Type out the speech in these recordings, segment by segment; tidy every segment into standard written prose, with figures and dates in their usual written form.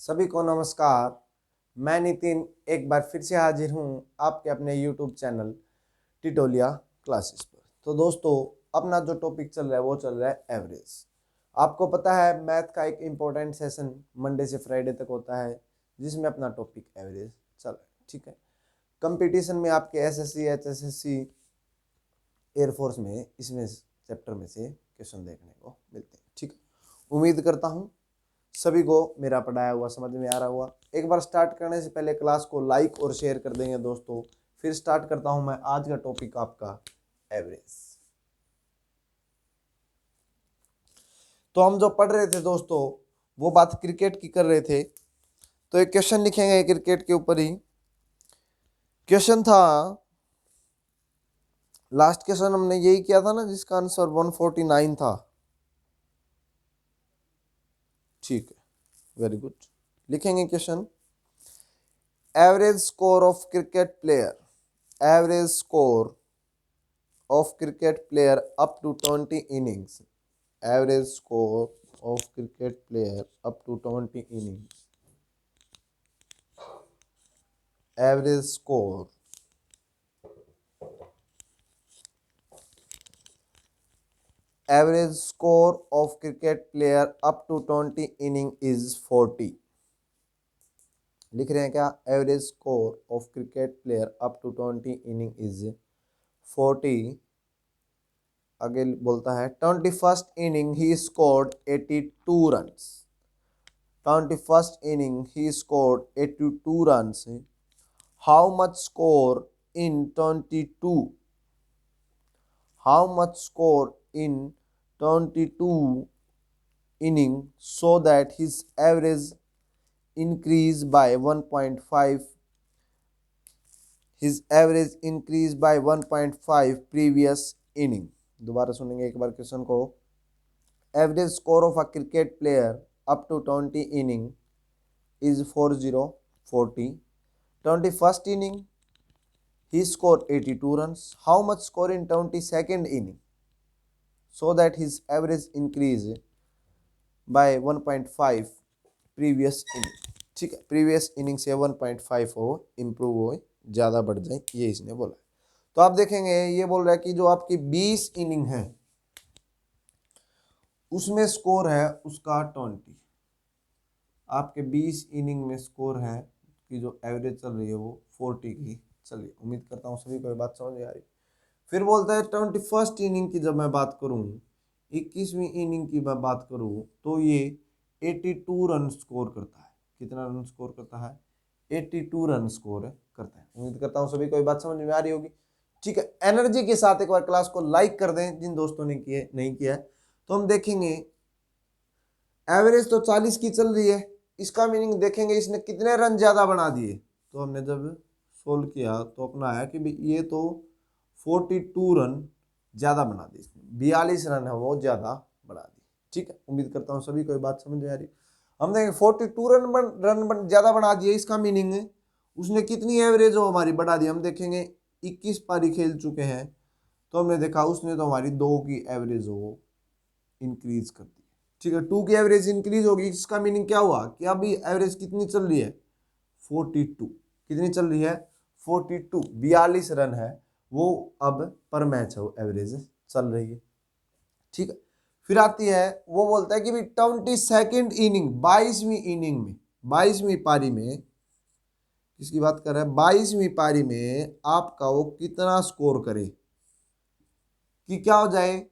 सभी को नमस्कार। मैं नितिन एक बार फिर से हाजिर हूँ आपके अपने YouTube चैनल टिटोलिया क्लासेस पर। तो दोस्तों, अपना जो टॉपिक चल रहा है वो चल रहा है एवरेज। आपको पता है मैथ का एक इम्पोर्टेंट सेशन मंडे से फ्राइडे तक होता है जिसमें अपना टॉपिक एवरेज चल रहा है। ठीक है, कंपटीशन में आपके एसएससी एचएसएससी एयरफोर्स में इसमें चैप्टर में से क्वेश्चन देखने को मिलते हैं। ठीक है, उम्मीद करता हूँ सभी को मेरा पढ़ाया हुआ समझ में आ रहा हुआ। एक बार स्टार्ट करने से पहले क्लास को लाइक और शेयर कर देंगे दोस्तों। फिर स्टार्ट करता हूं मैं आज का टॉपिक आपका एवरेज। तो हम जो पढ़ रहे थे दोस्तों वो बात क्रिकेट की कर रहे थे। तो एक क्वेश्चन लिखेंगे क्रिकेट के ऊपर ही। क्वेश्चन था, लास्ट क्वेश्चन हमने यही किया था ना जिसका आंसर 149 था। ठीक है, वेरी गुड। लिखेंगे question, average score of cricket player, average score of cricket player up to 20 innings, average score of cricket player up to 20 innings, average score of cricket player up to 20 inning is 40। लिख रहे हैं क्या? Average score of cricket player up to 20 inning is 40। आगे बोलता है 21st inning he scored 82 runs. 21st inning he scored 82 runs. How much score in 22? How much score in 22 inning so that his average increase by 1.5? His average increase by 1.5 previous inning. दोबारा सुनेंगे एक बार question को। Average score of a cricket player up to 20 inning is 40. 21st inning he scored 82 runs. How much score in 22nd inning so that his average increase by 1.5 previous inning? ठीक है, previous inning से 1.5 हो, improve हो, ज़्यादा बढ़ जाए, ये इसने बोला। तो आप देखेंगे ये बोल रहा है कि जो आपकी 20 इनिंग है उसमें स्कोर है उसका 20। आपके 20 इनिंग में स्कोर है कि जो एवरेज चल रही है वो 40 की चल रही है। उम्मीद करता हूँ सभी को ये बात समझ में आ रही। फिर बोलता है 21st इनिंग की जब मैं बात करूँ, 21वीं इनिंग की मैं बात करूँ तो ये 82 रन स्कोर करता है। कितना रन स्कोर करता है? 82 रन स्कोर करता है। उम्मीद करता हूँ सभी को ये बात समझ में आ रही होगी। ठीक है, एनर्जी के साथ एक बार क्लास को लाइक कर दें जिन दोस्तों ने किए नहीं किया है। तो हम देखेंगे एवरेज तो 40 की चल रही है, इसका मीनिंग देखेंगे इसने कितने रन ज्यादा बना दिए। तो हमने जब सोल्व किया तो अपना आया कि ये तो 42 रन ज्यादा बना दी इसने, 42 रन है वो ज्यादा बढ़ा दी। ठीक है, उम्मीद करता हूँ सभी को ये बात समझ में आ रही। हम देखेंगे 42 रन ज्यादा बढ़ा दिए, इसका मीनिंग उसने कितनी एवरेज हो हमारी बढ़ा दी। हम देखेंगे 21 पारी खेल चुके हैं तो हमने देखा उसने तो हमारी 2 की एवरेज हो इंक्रीज कर दी। ठीक है, 2 की एवरेज इंक्रीज होगी, इसका मीनिंग क्या हुआ कि अभी एवरेज कितनी चल रही है? 42। कितनी चल रही है? 42। 42 रन है वो अब पर मैच है वो एवरेज चल रही है। ठीक है, फिर आती है वो बोलता है कि भाई 22nd इनिंग, 22वीं इनिंग में, 22वीं पारी में, किसकी बात कर रहा है? 22वीं पारी में आपका वो कितना स्कोर करे कि क्या हो जाए,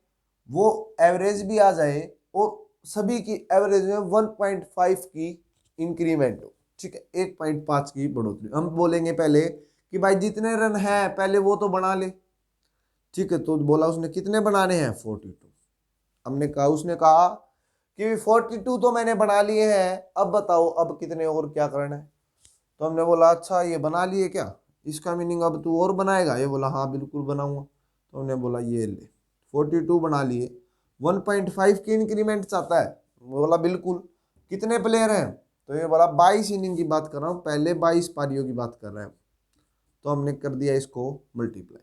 वो एवरेज भी आ जाए और सभी की एवरेज में 1.5 की इंक्रीमेंट हो। ठीक है, 1.5 की बढ़ोतरी। हम बोलेंगे पहले कि भाई जितने रन है पहले वो तो बना ले। ठीक है, तो बोला उसने कितने बनाने हैं? 42। हमने कहा, उसने कहा कि 42 तो मैंने बना लिए हैं, अब बताओ अब कितने और क्या करना है। तो हमने बोला अच्छा ये बना लिए क्या, इसका मीनिंग अब तू और बनाएगा? ये बोला हाँ बिल्कुल बनाऊंगा। तो हमने बोला ये ले 42 बना लिए, 1.5 की इंक्रीमेंट चाहता है? बोला बिल्कुल। कितने प्लेयर हैं? तो ये बोला 22 इनिंग की बात कर रहा हूँ, पहले 22 पारियों की बात कर रहे हैं। तो हमने कर दिया इसको मल्टीप्लाई,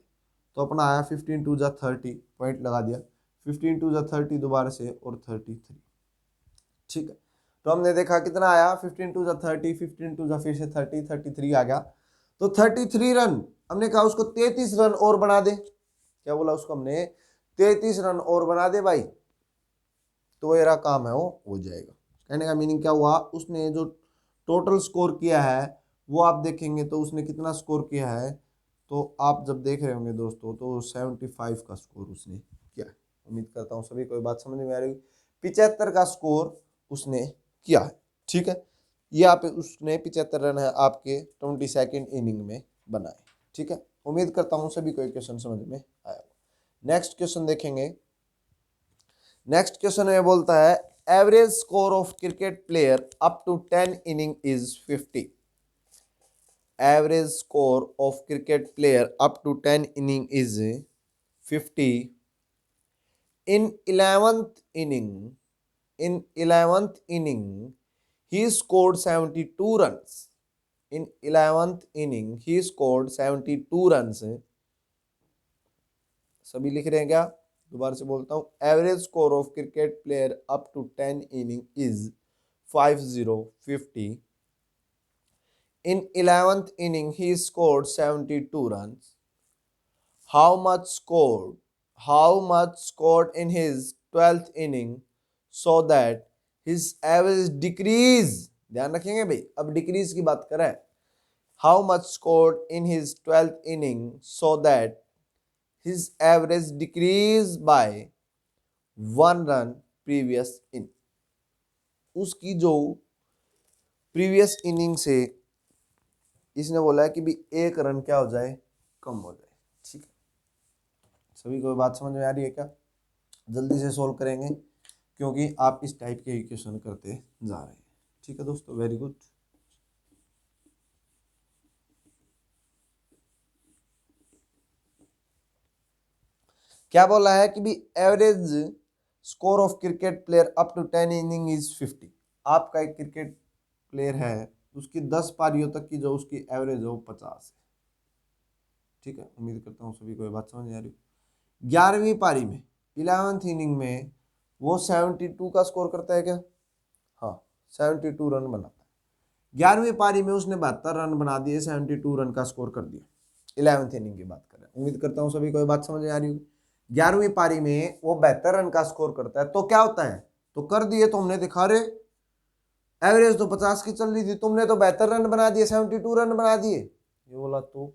तो अपना आया 15 2 जा 30, पॉइंट लगा दिया, 15 2 जा 30 दोबारा से और 33। ठीक है, तो हमने देखा कितना आया 15 टू जा 30, 15 टू जा फिर से 30, 33 आ गया। तो 33 रन, हमने कहा उसको 33 रन और बना दे। क्या बोला उसको हमने? 33 रन और बना दे भाई, तो मेरा काम है वो हो जाएगा। कहने का मीनिंग क्या हुआ, उसने जो टोटल स्कोर किया है वो आप देखेंगे तो उसने कितना स्कोर किया है, तो आप जब देख रहे होंगे दोस्तों तो 75 का स्कोर उसने किया है। उम्मीद करता हूँ सभी को बात समझ में आ रही। 75 का स्कोर उसने किया है, ठीक है। यहाँ पे उसने 75 रन है आपके 22nd इनिंग में बनाए, ठीक है। उम्मीद करता हूँ सभी को क्वेश्चन समझ में आया। नेक्स्ट क्वेश्चन देखेंगे। नेक्स्ट क्वेश्चन में बोलता है average score of cricket player up to 10 inning is 50। Average score of cricket player up to 10 inning is 50. In 11th inning, he scored 72 runs. In 11th inning, he scored 72 runs. सभी लिख रहे हैं क्या? दोबारा से बोलता हूँ, average score of cricket player up to 10 inning is 50. In 11th inning, he scored 72 runs. How much scored in his 12th inning so that his average decrease? ध्यान रखेंगे भाई, अब डिक्रीज की बात करें। How much scored in his 12th inning so that his average decreased by 1 run previous in? उसकी जो previous inning से इसने बोला है कि भी 1 रन क्या हो जाए, कम हो जाए, ठीक है। सभी को बात समझ में आ रही है क्या? जल्दी से सोल्व करेंगे क्योंकि आप इस टाइप के इक्वेशन करते जा रहे हैं, ठीक है दोस्तों। Very good. क्या बोला है कि भी average score of cricket player up to 10 inning is 50। आपका एक क्रिकेट प्लेयर है, उसकी 10 पारियों तक की जो उसकी एवरेज है वो 50 है, ठीक है। उम्मीद करता हूँ सभी को ये बात समझ आ रही है। 11वीं पारी में 11th इनिंग में वो 72 का स्कोर करता है क्या? हाँ, 72 रन बनाता है। 11वीं पारी में उसने 72 रन बना दिए, 72 रन का स्कोर कर दिया। 11th इनिंग की बात करें, उम्मीद करता हूँ सभी को ये बात समझ में आ रही होगी। 11वीं पारी में वो 72 रन का स्कोर करता है, तो क्या होता है, तो कर दिए तो हमने दिखा रहे एवरेज तो 50 की चल रही थी, तुमने तो 72 रन बना दिए, 72 रन बना दिए। ये बोला तो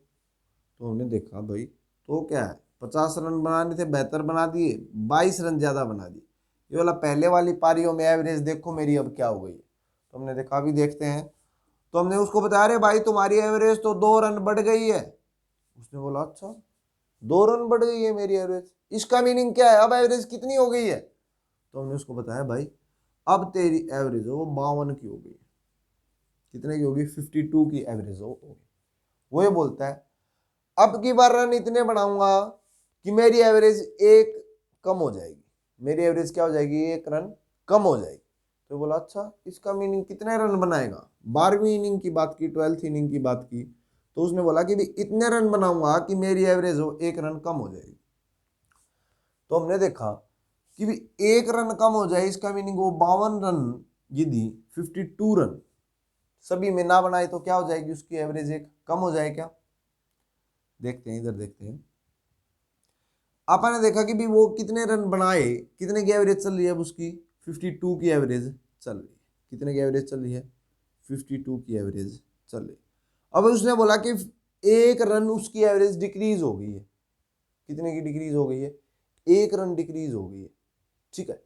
हमने देखा भाई तो क्या है, 50 रन बनाने थे, 72 बना दिए, 22 रन ज्यादा बना दिए। ये बोला पहले वाली पारियों में एवरेज देखो मेरी अब क्या हो गई, तो हमने देखा, अभी देखते हैं। तो हमने उसको बताया रे भाई तुम्हारी एवरेज तो 2 रन बढ़ गई है। उसने बोला अच्छा 2 रन बढ़ गई है मेरी एवरेज, इसका मीनिंग क्या है, अब एवरेज कितनी हो गई है? तो हमने उसको बताया भाई अब तेरी एवरेज वो 52 की हो गई। कितने की होगी? 52 की एवरेज हो गई। वो ये बोलता है अब की बार रन इतने बनाऊंगा कि मेरी एवरेज 1 कम हो जाएगी। मेरी एवरेज क्या हो जाएगी? 1 रन कम हो जाएगी। तो बोला अच्छा इसका मीनिंग कितने रन बनाएगा? 12वीं इनिंग की बात की, 12th इनिंग की बात की, तो उसने बोला कि भी इतने रन बनाऊंगा कि मेरी एवरेज हो 1 रन कम हो जाएगी। तो हमने देखा कि भी 1 रन कम हो जाए, इसका मीनिंग वो 52 रन यदि 52 रन सभी में ना बनाए तो क्या हो जाएगी, उसकी एवरेज 1 कम हो जाए क्या? देखते हैं, इधर देखते हैं। आपने देखा कि भी वो कितने रन बनाए, कितने की एवरेज चल रही है अब उसकी? 52 की एवरेज चल रही है। कितने की एवरेज चल रही है? 52 की एवरेज चल रही है। अब उसने बोला कि 1 रन उसकी एवरेज डिक्रीज हो गई है। कितने की डिक्रीज हो गई है? 1 रन डिक्रीज हो गई है, ठीक है।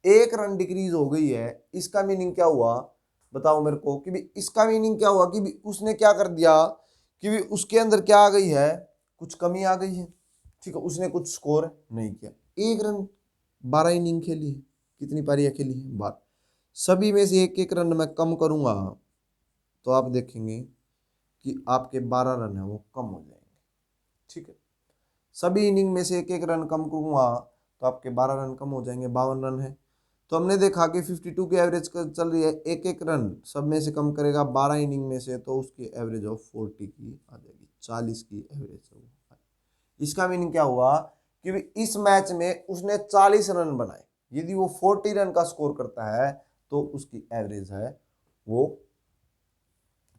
1 रन डिक्रीज हो गई है, इसका मीनिंग क्या हुआ बताओ मेरे को, कि भी इसका मीनिंग क्या हुआ कि भी उसने क्या कर दिया कि भी उसके अंदर क्या आ गई है, कुछ कमी आ गई है, ठीक है। उसने कुछ स्कोर नहीं किया। 1 रन 12 इनिंग खेली है, कितनी पारियां खेली है? 12। सभी में से 1-1 रन मैं कम करूंगा तो आप देखेंगे कि आपके 12 रन है वो कम हो जाएंगे, ठीक है। सभी इनिंग में से 1-1 रन कम करूंगा तो आपके 12 रन कम हो जाएंगे, 52 रन है। तो हमने देखा कि 52 की एवरेज चल रही है, 1-1 रन सब में से कम करेगा 12 इनिंग में से, तो उसकी एवरेज ऑफ 40 की आ जाएगी, 40 की एवरेज है। इसका मीनिंग क्या हुआ कि इस मैच में उसने 40 रन बनाए। यदि वो 40 रन का स्कोर करता है तो उसकी एवरेज है वो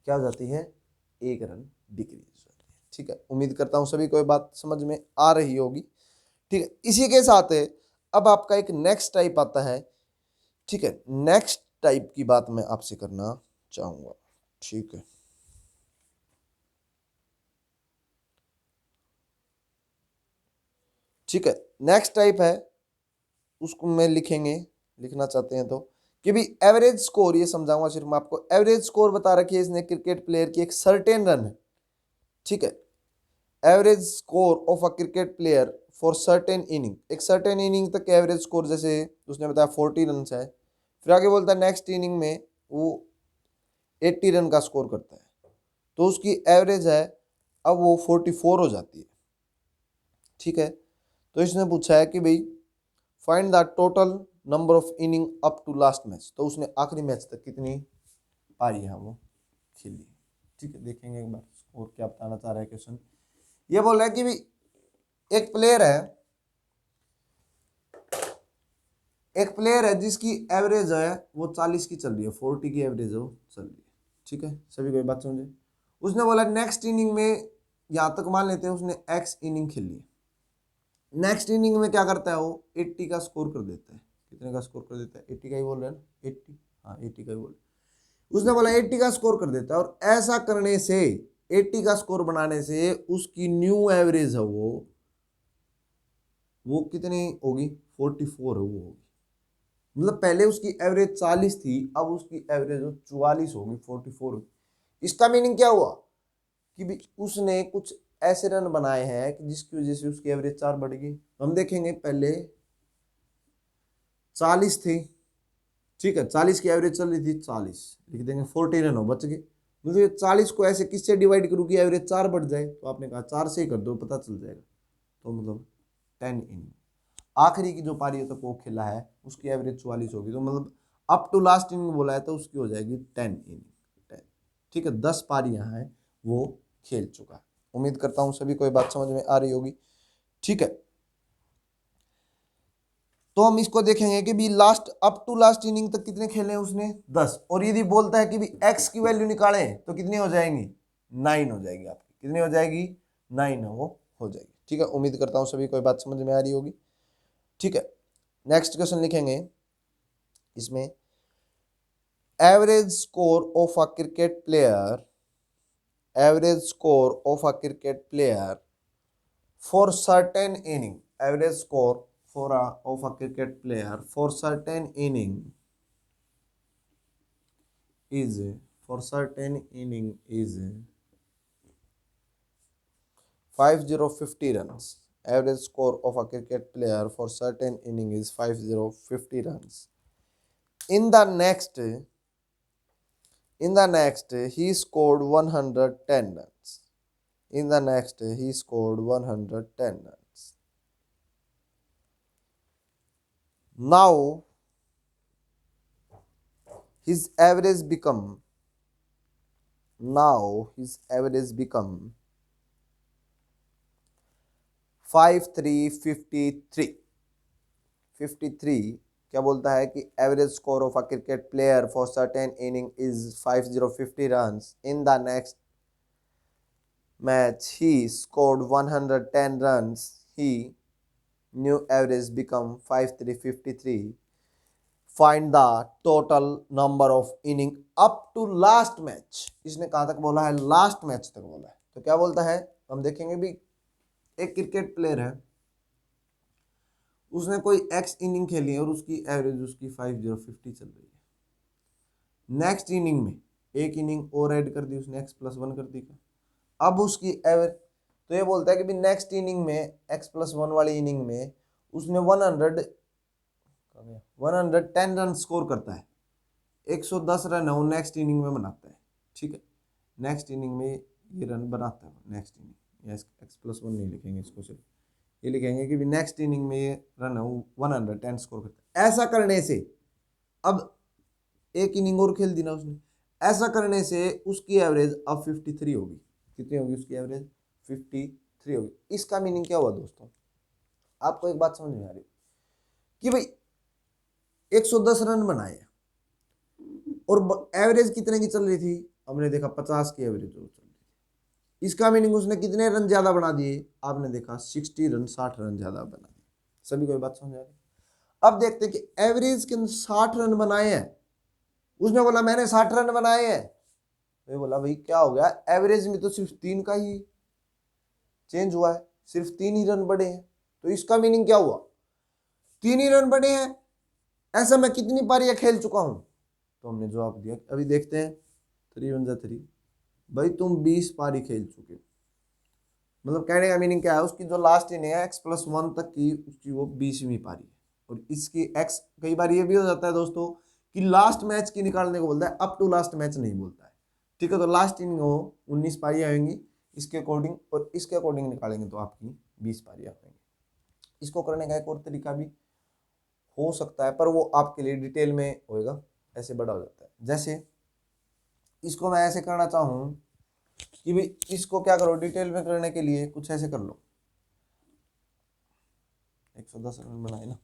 क्या हो जाती है, 1 रन डिक्रीज हो जाती है। ठीक है, उम्मीद करता हूं सभी को ये बात समझ में आ रही होगी। ठीक है, इसी के साथ अब आपका एक नेक्स्ट टाइप आता है। ठीक है, नेक्स्ट टाइप की बात मैं आपसे करना चाहूंगा। ठीक है, ठीक है, नेक्स्ट टाइप है, उसको मैं लिखना चाहते हैं तो कि भी एवरेज स्कोर, ये समझाऊंगा सिर्फ मैं आपको। एवरेज स्कोर बता रखी है इसने क्रिकेट प्लेयर की, एक सर्टेन रन है। ठीक है, average score of a cricket player for certain inning, एक सर्टेन इनिंग तक एवरेज स्कोर, जैसे उसने बताया 40 रन है, फिर आगे बोलता है नेक्स्ट इनिंग में वो 80 रन का स्कोर करता है, तो उसकी एवरेज है अब वो 44 हो जाती है। ठीक है, तो इसने पूछा है कि भाई find the total number of inning up to last match, तो उसने आखिरी मैच तक कितनी पारियां वो खेली। ठीक है, देखेंगे एक बार और क्या बताना चाह रहा है क्वेश्चन। ये बोल रहा है कि भाई एक प्लेयर है, एक प्लेयर है जिसकी एवरेज है वो 40 की चल रही है, 40 की एवरेज है वो चल रही है। ठीक है, सभी कोई बात समझे। उसने बोला नेक्स्ट इनिंग में, यहां तक मान लेते हैं उसने एक्स इनिंग खेली है, नेक्स्ट इनिंग में क्या करता है वो 80 का स्कोर कर देता है। कितने का स्कोर कर देता है, 80 का ही बोल रहे हैं ना, 80, हाँ 80 का ही बोल। उसने बोला 80 का स्कोर कर देता है, और ऐसा करने से 80 का स्कोर बनाने से उसकी न्यू एवरेज है वो कितनी होगी, 44 है वो होगी। मतलब पहले उसकी एवरेज 40 थी, अब उसकी एवरेज 44 होगी, 44 होगी। इसका मीनिंग क्या हुआ कि भी उसने कुछ ऐसे रन बनाए हैं कि जिसकी वजह से उसकी एवरेज 4 बढ़ गई। हम देखेंगे, पहले 40 थी, ठीक है, 40 की एवरेज चल रही थी, 40 लिख देंगे, 40 रन हो बच गए। मतलब 40 को ऐसे किससे डिवाइड करूँ कि एवरेज 4 बढ़ जाए, तो आपने कहा 4 से ही कर दो, पता चल जाएगा। तो मतलब 10 इनिंग, आखिरी की जो पारी तक वो खेला है उसकी एवरेज 44 होगी, तो मतलब अप टू लास्ट इनिंग बोला है तो उसकी हो जाएगी 10 इनिंग, 10। ठीक है, 10 पारियां हैं वो खेल चुका है। उम्मीद करता हूं सभी को ये बात समझ में आ रही होगी। ठीक है, तो हम इसको देखेंगे कि भी last up to last inning तक कितने खेले उसने, 10। और यदि बोलता है कि भी एक्स की वैल्यू निकालें तो कितनी हो जाएंगी, 9 हो जाएगी आपकी। कितनी हो जाएगी, 9 वो हो जाएगी। ठीक है, उम्मीद करता हूं सभी को ये बात समझ में आ रही होगी। ठीक है, नेक्स्ट क्वेश्चन लिखेंगे इसमें, average score of a cricket player, average score of a cricket player for certain inning, average score for of a cricket player for certain inning is, for certain inning is 5050 runs. Average score of a cricket player for certain inning is 5050 runs. In the next, he scored 110 runs. In the next he scored 110 runs. Now his average become, now his average become 5353, 53 क्या बोलता है कि average score of a cricket player for certain inning is 5050 runs. In the next match he scored 110 runs, he new average become 5353। Find the total number of inning up to last match. इसने कहां तक बोला है, last match तक बोला है। तो क्या बोलता है हम देखेंगे भी, एक क्रिकेट प्लेयर है, उसने कोई एक्स इनिंग खेली है और उसकी एवरेज उसकी 5050 चल रही है। नेक्स्ट इनिंग में एक इनिंग और ऐड कर दी उसने, एक्स प्लस 1 कर दी, अब उसकी एवरेज, तो ये बोलता है कि भी नेक्स्ट इनिंग में एक्स प्लस 1 वाली इनिंग में उसने 110 रन स्कोर करता है, 110 रन है वो नेक्स्ट इनिंग में बनाता है। ठीक है, नेक्स्ट इनिंग में ये रन बनाता है नेक्स्ट इनिंग, एक्स प्लस 1 नहीं लिखेंगे इसको, सिर्फ ये लिखेंगे कि नेक्स्ट इनिंग में ये रन है वो 110 स्कोर करता है। ऐसा करने से, अब एक इनिंग और खेल दी ना उसने, ऐसा करने से उसकी एवरेज अब 53 होगी। कितनी होगी उसकी एवरेज, 53 होगी। इसका मीनिंग क्या हुआ दोस्तों, आपको एक बात समझ में आ रही कि भाई 110 रन बनाए, और एवरेज कितने की चल रही थी, हमने देखा 50 की एवरेज चल रही थी। इसका मीनिंग उसने कितने रन ज्यादा बना दिए, आपने देखा 60 रन 60 रन ज्यादा बना दिए। सभी को बात समझ आ रही। अब देखते हैं कि एवरेज के 60 रन बनाए हैं, उसने बोला मैंने 60 रन बनाए हैं, मैं बोला भाई क्या हो गया, एवरेज में तो सिर्फ 3 का ही चेंज हुआ है, सिर्फ 3 ही रन बढ़े हैं, तो इसका मीनिंग क्या हुआ, 3 ही रन बढ़े हैं, ऐसा मैं कितनी पारियां खेल चुका हूं, तो हमने जवाब दिया। अभी देखते हैं 3 1 3, भाई तुम 20 पारी खेल चुके हो, मतलब कहने का मीनिंग क्या है, उसकी जो लास्ट इनिंग है x+1 तक की, उसकी वो 20वीं पारी है। और इसकी x कई बार ये भी हो जाता है दोस्तों कि लास्ट मैच की निकालने को बोलता है, अप टू लास्ट मैच नहीं बोलता है, ठीक है। तो लास्ट इनिंग हो 19 पारी आएंगी इसके अकॉर्डिंग, और इसके अकॉर्डिंग निकालेंगे तो आपकी 20 पारी आएंगी। इसको करने का एक और तरीका भी हो सकता है, पर वो आपके लिए डिटेल में होएगा, ऐसे बड़ा हो जाता है। जैसे इसको मैं ऐसे करना चाहूँ कि भाई इसको क्या करो, डिटेल में करने के लिए कुछ ऐसे कर लो, 110 रन बनाए ना,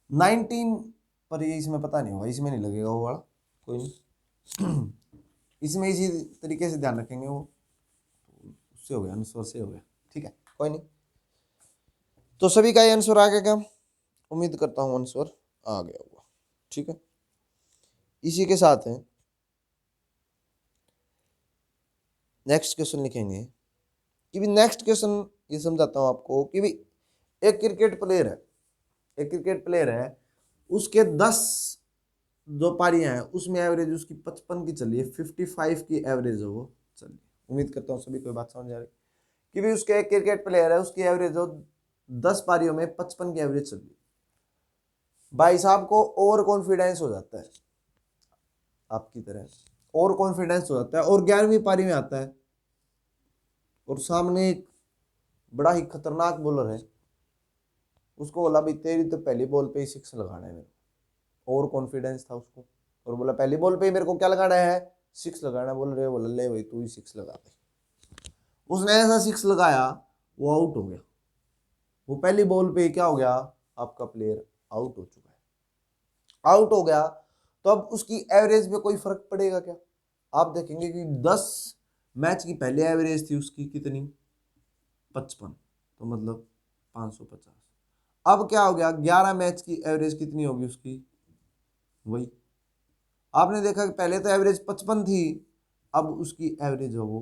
19 पर ये इसमें पता नहीं होगा, इसमें नहीं लगेगा वो वाला, कोई नहीं इसमें इसी तरीके से ध्यान रखेंगे, वो उससे हो गया, आंसर से हो गया, ठीक है, कोई नहीं। तो सभी का ये आंसर आ गया क्या, उम्मीद करता हूँ आंसर आ गया होगा, ठीक है। इसी के साथ है नेक्स्ट क्वेश्चन लिखेंगे कि भी नेक्स्ट क्वेश्चन ये समझाता हूँ आपको कि भी एक क्रिकेट प्लेयर है, एक क्रिकेट प्लेयर है, उसके 10 जो पारियां हैं उसमें एवरेज उसकी 55 की चली है, 55 की एवरेज है वो चलिए। उम्मीद करता हूँ सभी को बात समझ आ रही कि भी उसके एक क्रिकेट प्लेयर है, उसकी एवरेज हो 10 पारियों में 55 की एवरेज चल रही, भाई साहब को ओवर कॉन्फिडेंस हो जाता है, आपकी तरह और कॉन्फिडेंस हो जाता है, और 11वीं पारी में आता है और सामने एक बड़ा ही खतरनाक बॉलर है, उसको बोला भाई तेरी तो पहली बॉल पे ही 6 लगाना है, मेरे और कॉन्फिडेंस था उसको, और बोला पहली बॉल पे ही मेरे को क्या लगाना है, 6 लगाना है। बोल रहे बोला ले भाई तू ही 6 लगा दे, उसने ऐसा 6 लगाया, वो आउट हो गया, वो पहली बॉल पे क्या हो गया, आपका प्लेयर आउट हो चुका है, आउट हो गया। तो अब उसकी एवरेज पे कोई फर्क पड़ेगा क्या, आप देखेंगे कि 10 मैच की पहले एवरेज थी उसकी कितनी, 55, तो मतलब 550। अब क्या हो गया, 11 मैच की एवरेज कितनी होगी उसकी, वही आपने देखा कि पहले तो एवरेज 55 थी, अब उसकी एवरेज है वो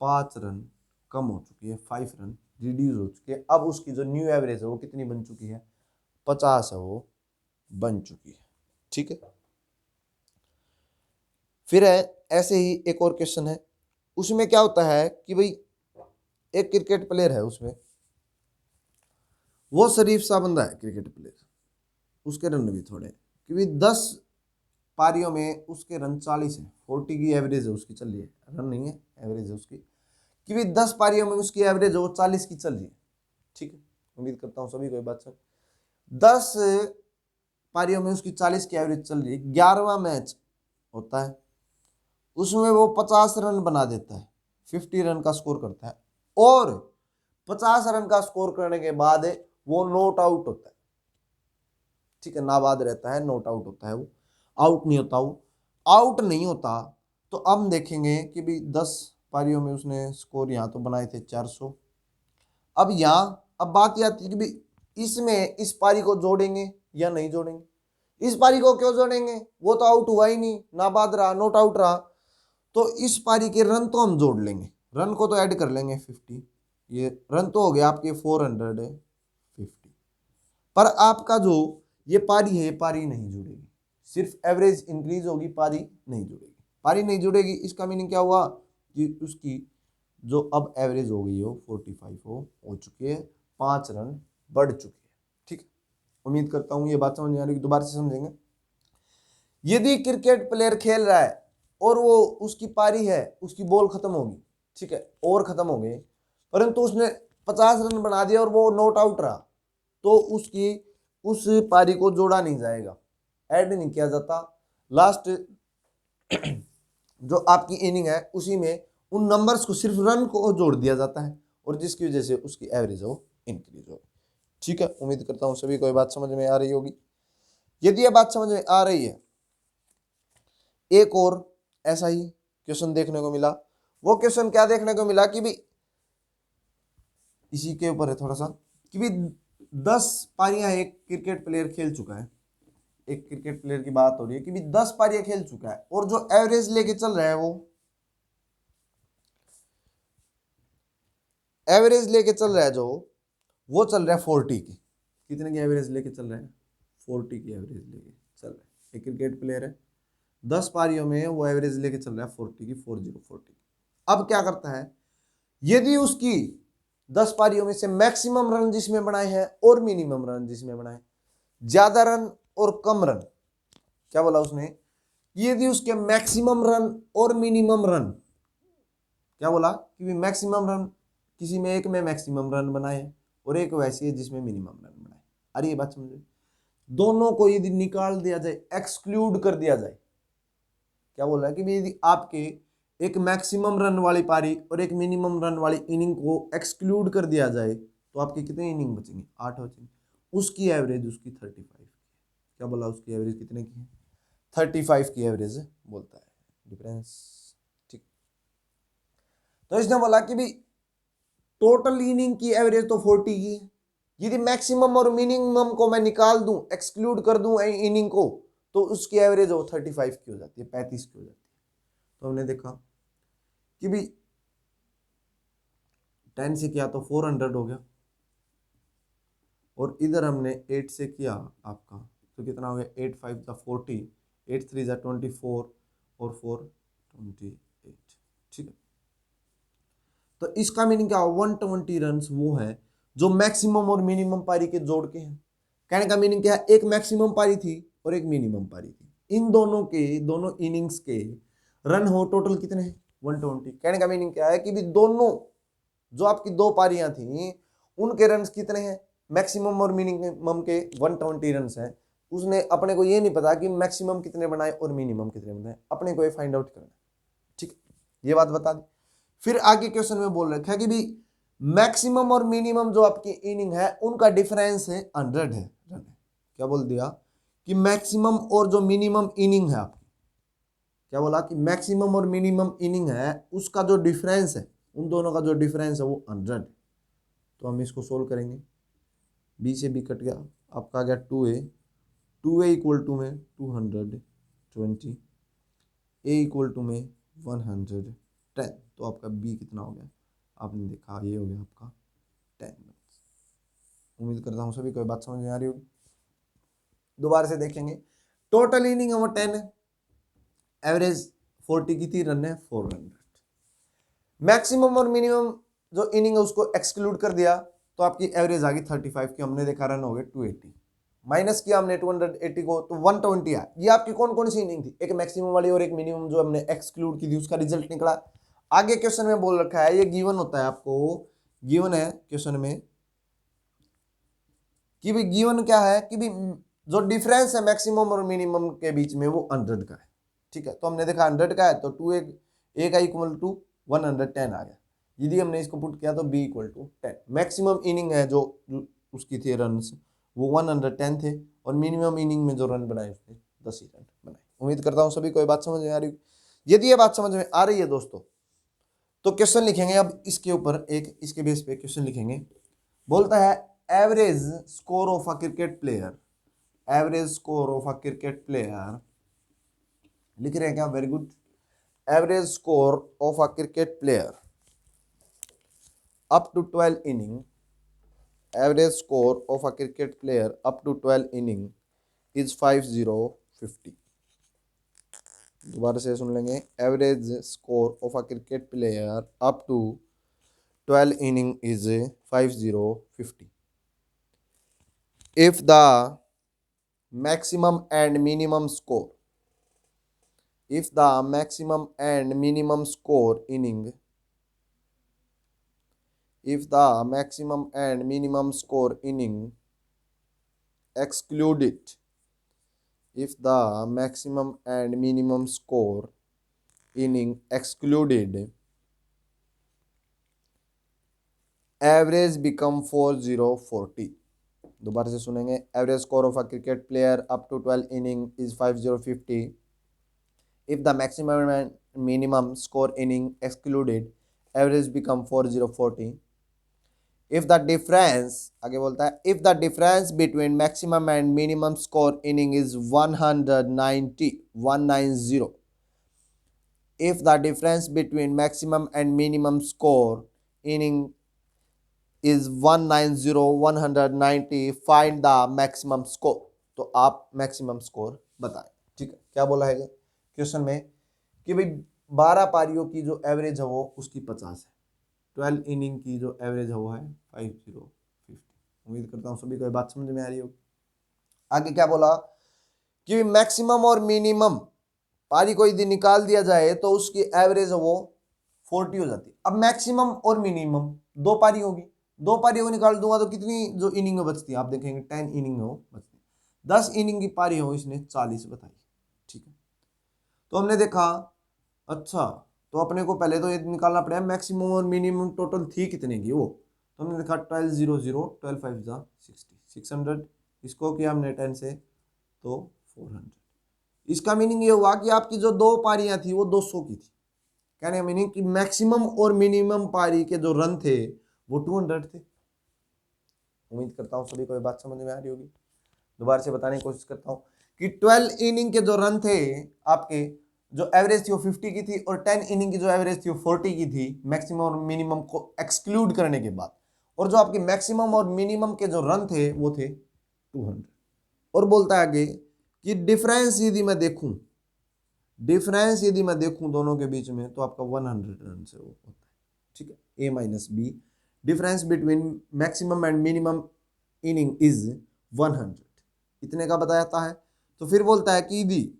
5 रन कम हो चुकी है, 5 रन रिड्यूस हो चुकी है। अब उसकी जो न्यू एवरेज है वो कितनी बन चुकी है, 50 है वो बन चुकी है, ठीक है। फिर है ऐसे ही एक और क्वेश्चन है, उसमें क्या होता है कि भाई एक क्रिकेट प्लेयर है, उसमें वो शरीफ सा बंदा है क्रिकेट प्लेयर, उसके रन भी थोड़े क्योंकि 10 पारियों में उसके रन 40 है, 40 की एवरेज है उसकी चल रही है, रन नहीं है एवरेज है उसकी, क्योंकि 10 पारियों में उसकी एवरेज है वो 40 की चल रही है, ठीक है। उम्मीद करता हूँ सभी को ये बात समझ, 10 पारियों में उसकी 40 की एवरेज चल रही है, 11वां मैच होता है, उसमें वो 50 रन बना देता है, 50 रन का स्कोर करता है, और 50 रन का स्कोर करने के बाद वो नॉट आउट होता है, ठीक है, नाबाद रहता है, नॉट आउट होता है, वो आउट नहीं होता, वो आउट नहीं होता। तो अब देखेंगे कि भी 10 पारियों में उसने स्कोर यहाँ तो बनाए थे 400, अब यहाँ अब बात यह आती है कि भी इसमें इस पारी को जोड़ेंगे या नहीं जोड़ेंगे, इस पारी को क्यों जोड़ेंगे, वो तो आउट हुआ ही नहीं, नाबाद रहा, नॉट आउट रहा, तो इस पारी के रन तो हम जोड़ लेंगे, रन को तो ऐड कर लेंगे 50, ये रन तो हो गया आपके 450, पर आपका जो ये पारी है, ये पारी नहीं जुड़ेगी, सिर्फ एवरेज इंक्रीज होगी, पारी नहीं जुड़ेगी, पारी नहीं जुड़ेगी, इसका मीनिंग क्या हुआ कि उसकी जो अब एवरेज हो गई हो 45 हो चुकी है, 5 रन बढ़ चुकी है, ठीक है। उम्मीद करता हूं ये बात समझ में आ रही है, दोबारा से समझेंगे। यदि क्रिकेट प्लेयर खेल रहा है और वो उसकी पारी है, उसकी बॉल खत्म होगी, ठीक है, ओवर खत्म हो गए, परंतु उसने 50 रन बना दिया और वो नॉट आउट रहा, तो उसकी उस पारी को जोड़ा नहीं जाएगा, ऐड नहीं किया जाता, लास्ट जो आपकी इनिंग है उसी में उन नंबर्स को, सिर्फ रन को जोड़ दिया जाता है, और जिसकी वजह से उसकी एवरेज हो इंक्रीज हो, ठीक है। उम्मीद करता हूँ सभी को ये बात समझ में आ रही होगी। यदि ये बात समझ में आ रही है, एक और ऐसा ही क्वेश्चन देखने को मिला। वो क्वेश्चन क्या देखने को मिला कि भी इसी के ऊपर है थोड़ा सा, कि भी 10 पारियां एक क्रिकेट प्लेयर खेल चुका है। एक क्रिकेट प्लेयर की बात हो रही है कि भी 10 पारियां खेल चुका है और जो एवरेज लेके चल रहा है वो एवरेज लेके चल रहा है जो वो चल रहा है 40 की। कितने की एवरेज लेके चल रहा है? 40 की एवरेज लेके चल रहा है। एक क्रिकेट प्लेयर है, 10 पारियों में वो एवरेज लेके चल रहा है 40 की, 40। अब क्या करता है, यदि उसकी 10 पारियों में से मैक्सिमम रन जिसमें बनाए हैं और मिनिमम रन जिसमें बनाए, ज्यादा रन और कम रन, क्या बोला उसने, यदि उसके मैक्सिमम रन और मिनिमम रन, क्या बोला कि मैक्सिमम रन किसी में एक में मैक्सिमम रन बनाए और एक वैसी है जिसमें मिनिमम रन बनाए। अरे ये बात समझे, दोनों को यदि निकाल दिया जाए, एक्सक्लूड कर दिया जाए, क्या बोल रहा है कि यदि आपके एक मैक्सिमम रन वाली पारी और एक मिनिमम रन वाली इनिंग को एक्सक्लूड कर दिया जाए तो आपकी कितनी इनिंग बचेंगी? 8 बचेंगी। उसकी एवरेज उसकी 35, क्या बोला उसकी एवरेज कितने की है? 35 की एवरेज बोलता है डिफरेंस। ठीक, तो इसने बोला कि भाई टोटल इनिंग की एवरेज तो 40 की है, यदि मैक्सिमम और मिनिमम को मैं निकाल दूं, एक्सक्लूड कर दूं इनिंग को, तो उसकी एवरेज वो 35 की हो जाती है, 35 की हो जाती है। तो हमने देखा कि भाई 10 से किया तो 400 हो गया, और इधर हमने 8 से किया आपका तो कितना हो गया? 8 5 जा 40, 8 3 जा 24 और 4 28। ठीक है, तो इसका मीनिंग क्या? 120 रन वो है जो मैक्सिमम और मिनिमम पारी के जोड़ के हैं। कहने का मीनिंग क्या है, एक मैक्सिमम पारी थी और एक मिनिमम पारी थी, इन दोनों के, दोनों इनिंग्स के रन हो टोटल कितने हैं? 120। कहने का मीनिंग क्या है कि भी दोनों जो आपकी दो पारियां थी उनके रन कितने हैं? मैक्सिमम और मिनिमम के 120 रन हैं। उसने अपने को ये नहीं पता कि मैक्सिमम कितने बनाए और मिनिमम कितने बनाए, अपने को ये फाइंड आउट करना। ठीक, ये बात बता दी। फिर आगे क्वेश्चन में बोल रखा है कि भी मैक्सिमम और मिनिमम जो आपकी इनिंग है उनका डिफरेंस है 100 है रन। क्या बोल दिया कि मैक्सिमम और जो मिनिमम इनिंग है आपकी, क्या बोला कि मैक्सिमम और मिनिमम इनिंग है उसका जो डिफरेंस है, उन दोनों का जो डिफरेंस है वो 100। तो हम इसको सोल्व करेंगे, बी से बी कट गया, आपका आ गया 2a, 2a इक्वल टू में 220, ए इक्वल टू में 110। तो आपका बी कितना हो गया? आपने देखा ये हो गया आपका 10। उम्मीद करता हूँ सभी कोई बात समझ में आ रही होगी। दोबारा से देखेंगे, टोटल इनिंग है वो 10 है, एवरेज 40 की थी, रन है 400। मैक्सिमम और मिनिमम जो इनिंग है उसको एक्सक्लूड कर दिया तो आपकी एवरेज आ गई 35 की। हमने देखा रन हो गए 280, माइनस किया हमने 280 को तो 120 आया। ये आपकी कौन कौन सी इनिंग थी? एक मैक्सिमम वाली और एक मिनिमम जो हमने एक्सक्लूड की थी, उसका रिजल्ट निकला। आगे क्वेश्चन में बोल रखा है, ये गिवन होता है आपको, गिवन है क्वेश्चन में कि भी गिवन क्या है कि भी जो डिफरेंस है मैक्सिमम और मिनिमम के बीच में वो 100 का है। ठीक है, तो हमने देखा 100 का है तो 2 ए का इक्वल टू 110 आ गया। यदि हमने इसको पुट किया तो b equal to 10। Maximum inning है जो उसकी थी रन वो 110 थे, और मिनिमम इनिंग में जो रन बनाए उसने 10 ही रन बनाए। उम्मीद करता हूँ सभी को ये बात समझ में आ रही। यदि ये बात समझ में आ रही है दोस्तों, तो क्वेश्चन लिखेंगे अब इसके ऊपर, एक इसके बेस पे क्वेश्चन लिखेंगे। बोलता है average score of a cricket player, average score of a cricket player, लिख रहे हैं क्या? Very good. Average score of a cricket player up to 12 inning, average score of a cricket player up to 12 inning is 5050। दोबारा से सुन लेंगे, average score of a cricket player up to 12 inning is 5050 if the maximum and minimum score, if the maximum and minimum score inning, if the maximum and minimum score inning excluded, if the maximum and minimum score inning excluded, average become 4040, दोबारा से सुनेंगे। Average score of a cricket player up to 12 inning is 5050 if the maximum and minimum score inning excluded average become 4040 if the difference, आगे बोलता है if the difference between maximum and minimum score inning is 190 if the difference between maximum and minimum score inning is 190 find the maximum score। तो आप maximum score बताएं। ठीक है, क्या बोला है क्वेश्चन में कि भाई 12 पारियों की जो एवरेज है वो उसकी 50 है, 12 इनिंग की जो एवरेज है वो है 5050। उम्मीद करता हूँ सभी को ये बात समझ में आ रही होगी। आगे क्या बोला कि मैक्सिमम और मिनिमम पारी कोई दिन निकाल दिया जाए तो उसकी एवरेज वो 40 हो जाती है। अब मैक्सिमम और मिनिमम दो पारी होगी, दो पारियों को निकाल दूंगा तो कितनी जो इनिंग बचती है आप देखेंगे 10 इनिंग हो बचती है। 10 इनिंग की पारी हो, इसने 40 बताई। ठीक है, तो हमने देखा अच्छा तो अपने को पहले तो ये निकालना पड़ेगा मैक्सिमम और मिनिमम टोटल थी कितने की वो। तो हमने देखा 1200 12 5 जा 60 600, इसको किया हमने 10 से तो 400। इसका मीनिंग ये हुआ कि आपकी जो दो पारियां थी वो 200 की थी। कहने का मीनिंग कि मैक्सिमम और मिनिमम पारी के जो रन थे वो 200 थे। उम्मीद करता हूं सभी को ये बात समझ में आ रही होगी। दोबारा से बताने की कोशिश करता हूं कि 12 इनिंग के जो रन थे आपके, जो एवरेज थी वो 50 की थी, और 10 इनिंग की जो एवरेज थी वो 40 की थी मैक्सिमम और मिनिमम को एक्सक्लूड करने के बाद। और जो आपके मैक्सिमम और मिनिमम के जो रन थे वो थे 200। और बोलता है आगे कि डिफरेंस यदि मैं देखूं, डिफरेंस यदि मैं देखूं दोनों के बीच में तो आपका 100 रन से वो होता है। ठीक है, A minus B, difference between maximum and minimum inning is 100, इतने का बताया है। तो फिर बोलता है कि यदि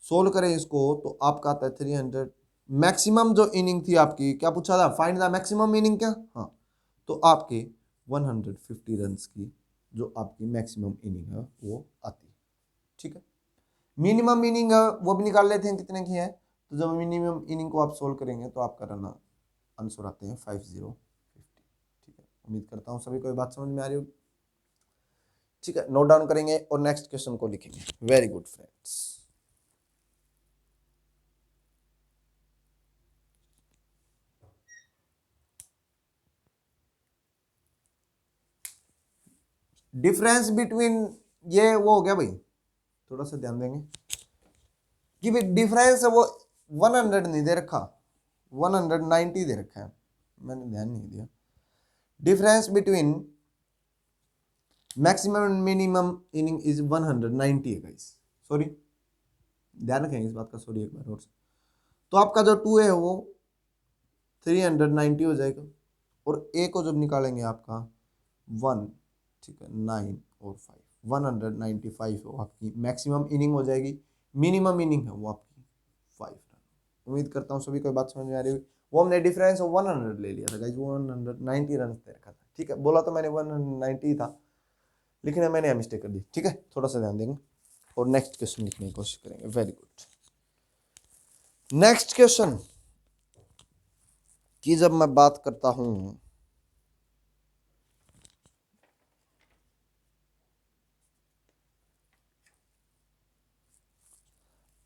सोल्व करें इसको तो आपका आता है 300। मैक्सिमम जो इनिंग थी आपकी, क्या पूछा था, फाइंड द मैक्सिमम इनिंग क्या, हाँ, तो आपके 150 रन की जो आपकी मैक्सिमम इनिंग है वो आती है। ठीक है, मिनिमम इनिंग वो भी निकाल लेते हैं कितने की है। तो जब मिनिमम इनिंग को आप सोल्व करेंगे तो आपका रन आंसर आते हैं 5050। ठीक है, उम्मीद करता हूँ सभी को ये बात समझ में आ रही होगी। ठीक है, नोट डाउन करेंगे और नेक्स्ट क्वेश्चन को लिखेंगे। Very good friends, difference between, ये वो हो गया भाई, थोड़ा सा ध्यान देंगे कि भाई डिफरेंस है वो 100 नहीं दे रखा, 190 दे रखा है, मैंने ध्यान नहीं दिया। Difference between maximum and minimum inning is 190 है गाइस, सॉरी ध्यान रखेंगे इस बात का, सॉरी एक बार और से। तो आपका जो 2 है वो 390 हो जाएगा, और ए को जब निकालेंगे आपका 1, ठीक है, 9 और 5, 195 वो आपकी मैक्सिमम इनिंग हो जाएगी। मिनिमम इनिंग है वो आपकी 5 रन। उम्मीद करता हूँ सभी को बात समझ में आ रही होगी। वो हमने डिफरेंस 100 ले लिया था गाइस, 190 रन दे रखा था। ठीक है, बोला तो मैंने 190 था, लेकिन मैंने यहाँ मिस्टेक कर दी। ठीक है, थोड़ा सा ध्यान देंगे और नेक्स्ट क्वेश्चन लिखने की कोशिश करेंगे। वेरी गुड, नेक्स्ट क्वेश्चन की जब मैं बात करता हूं,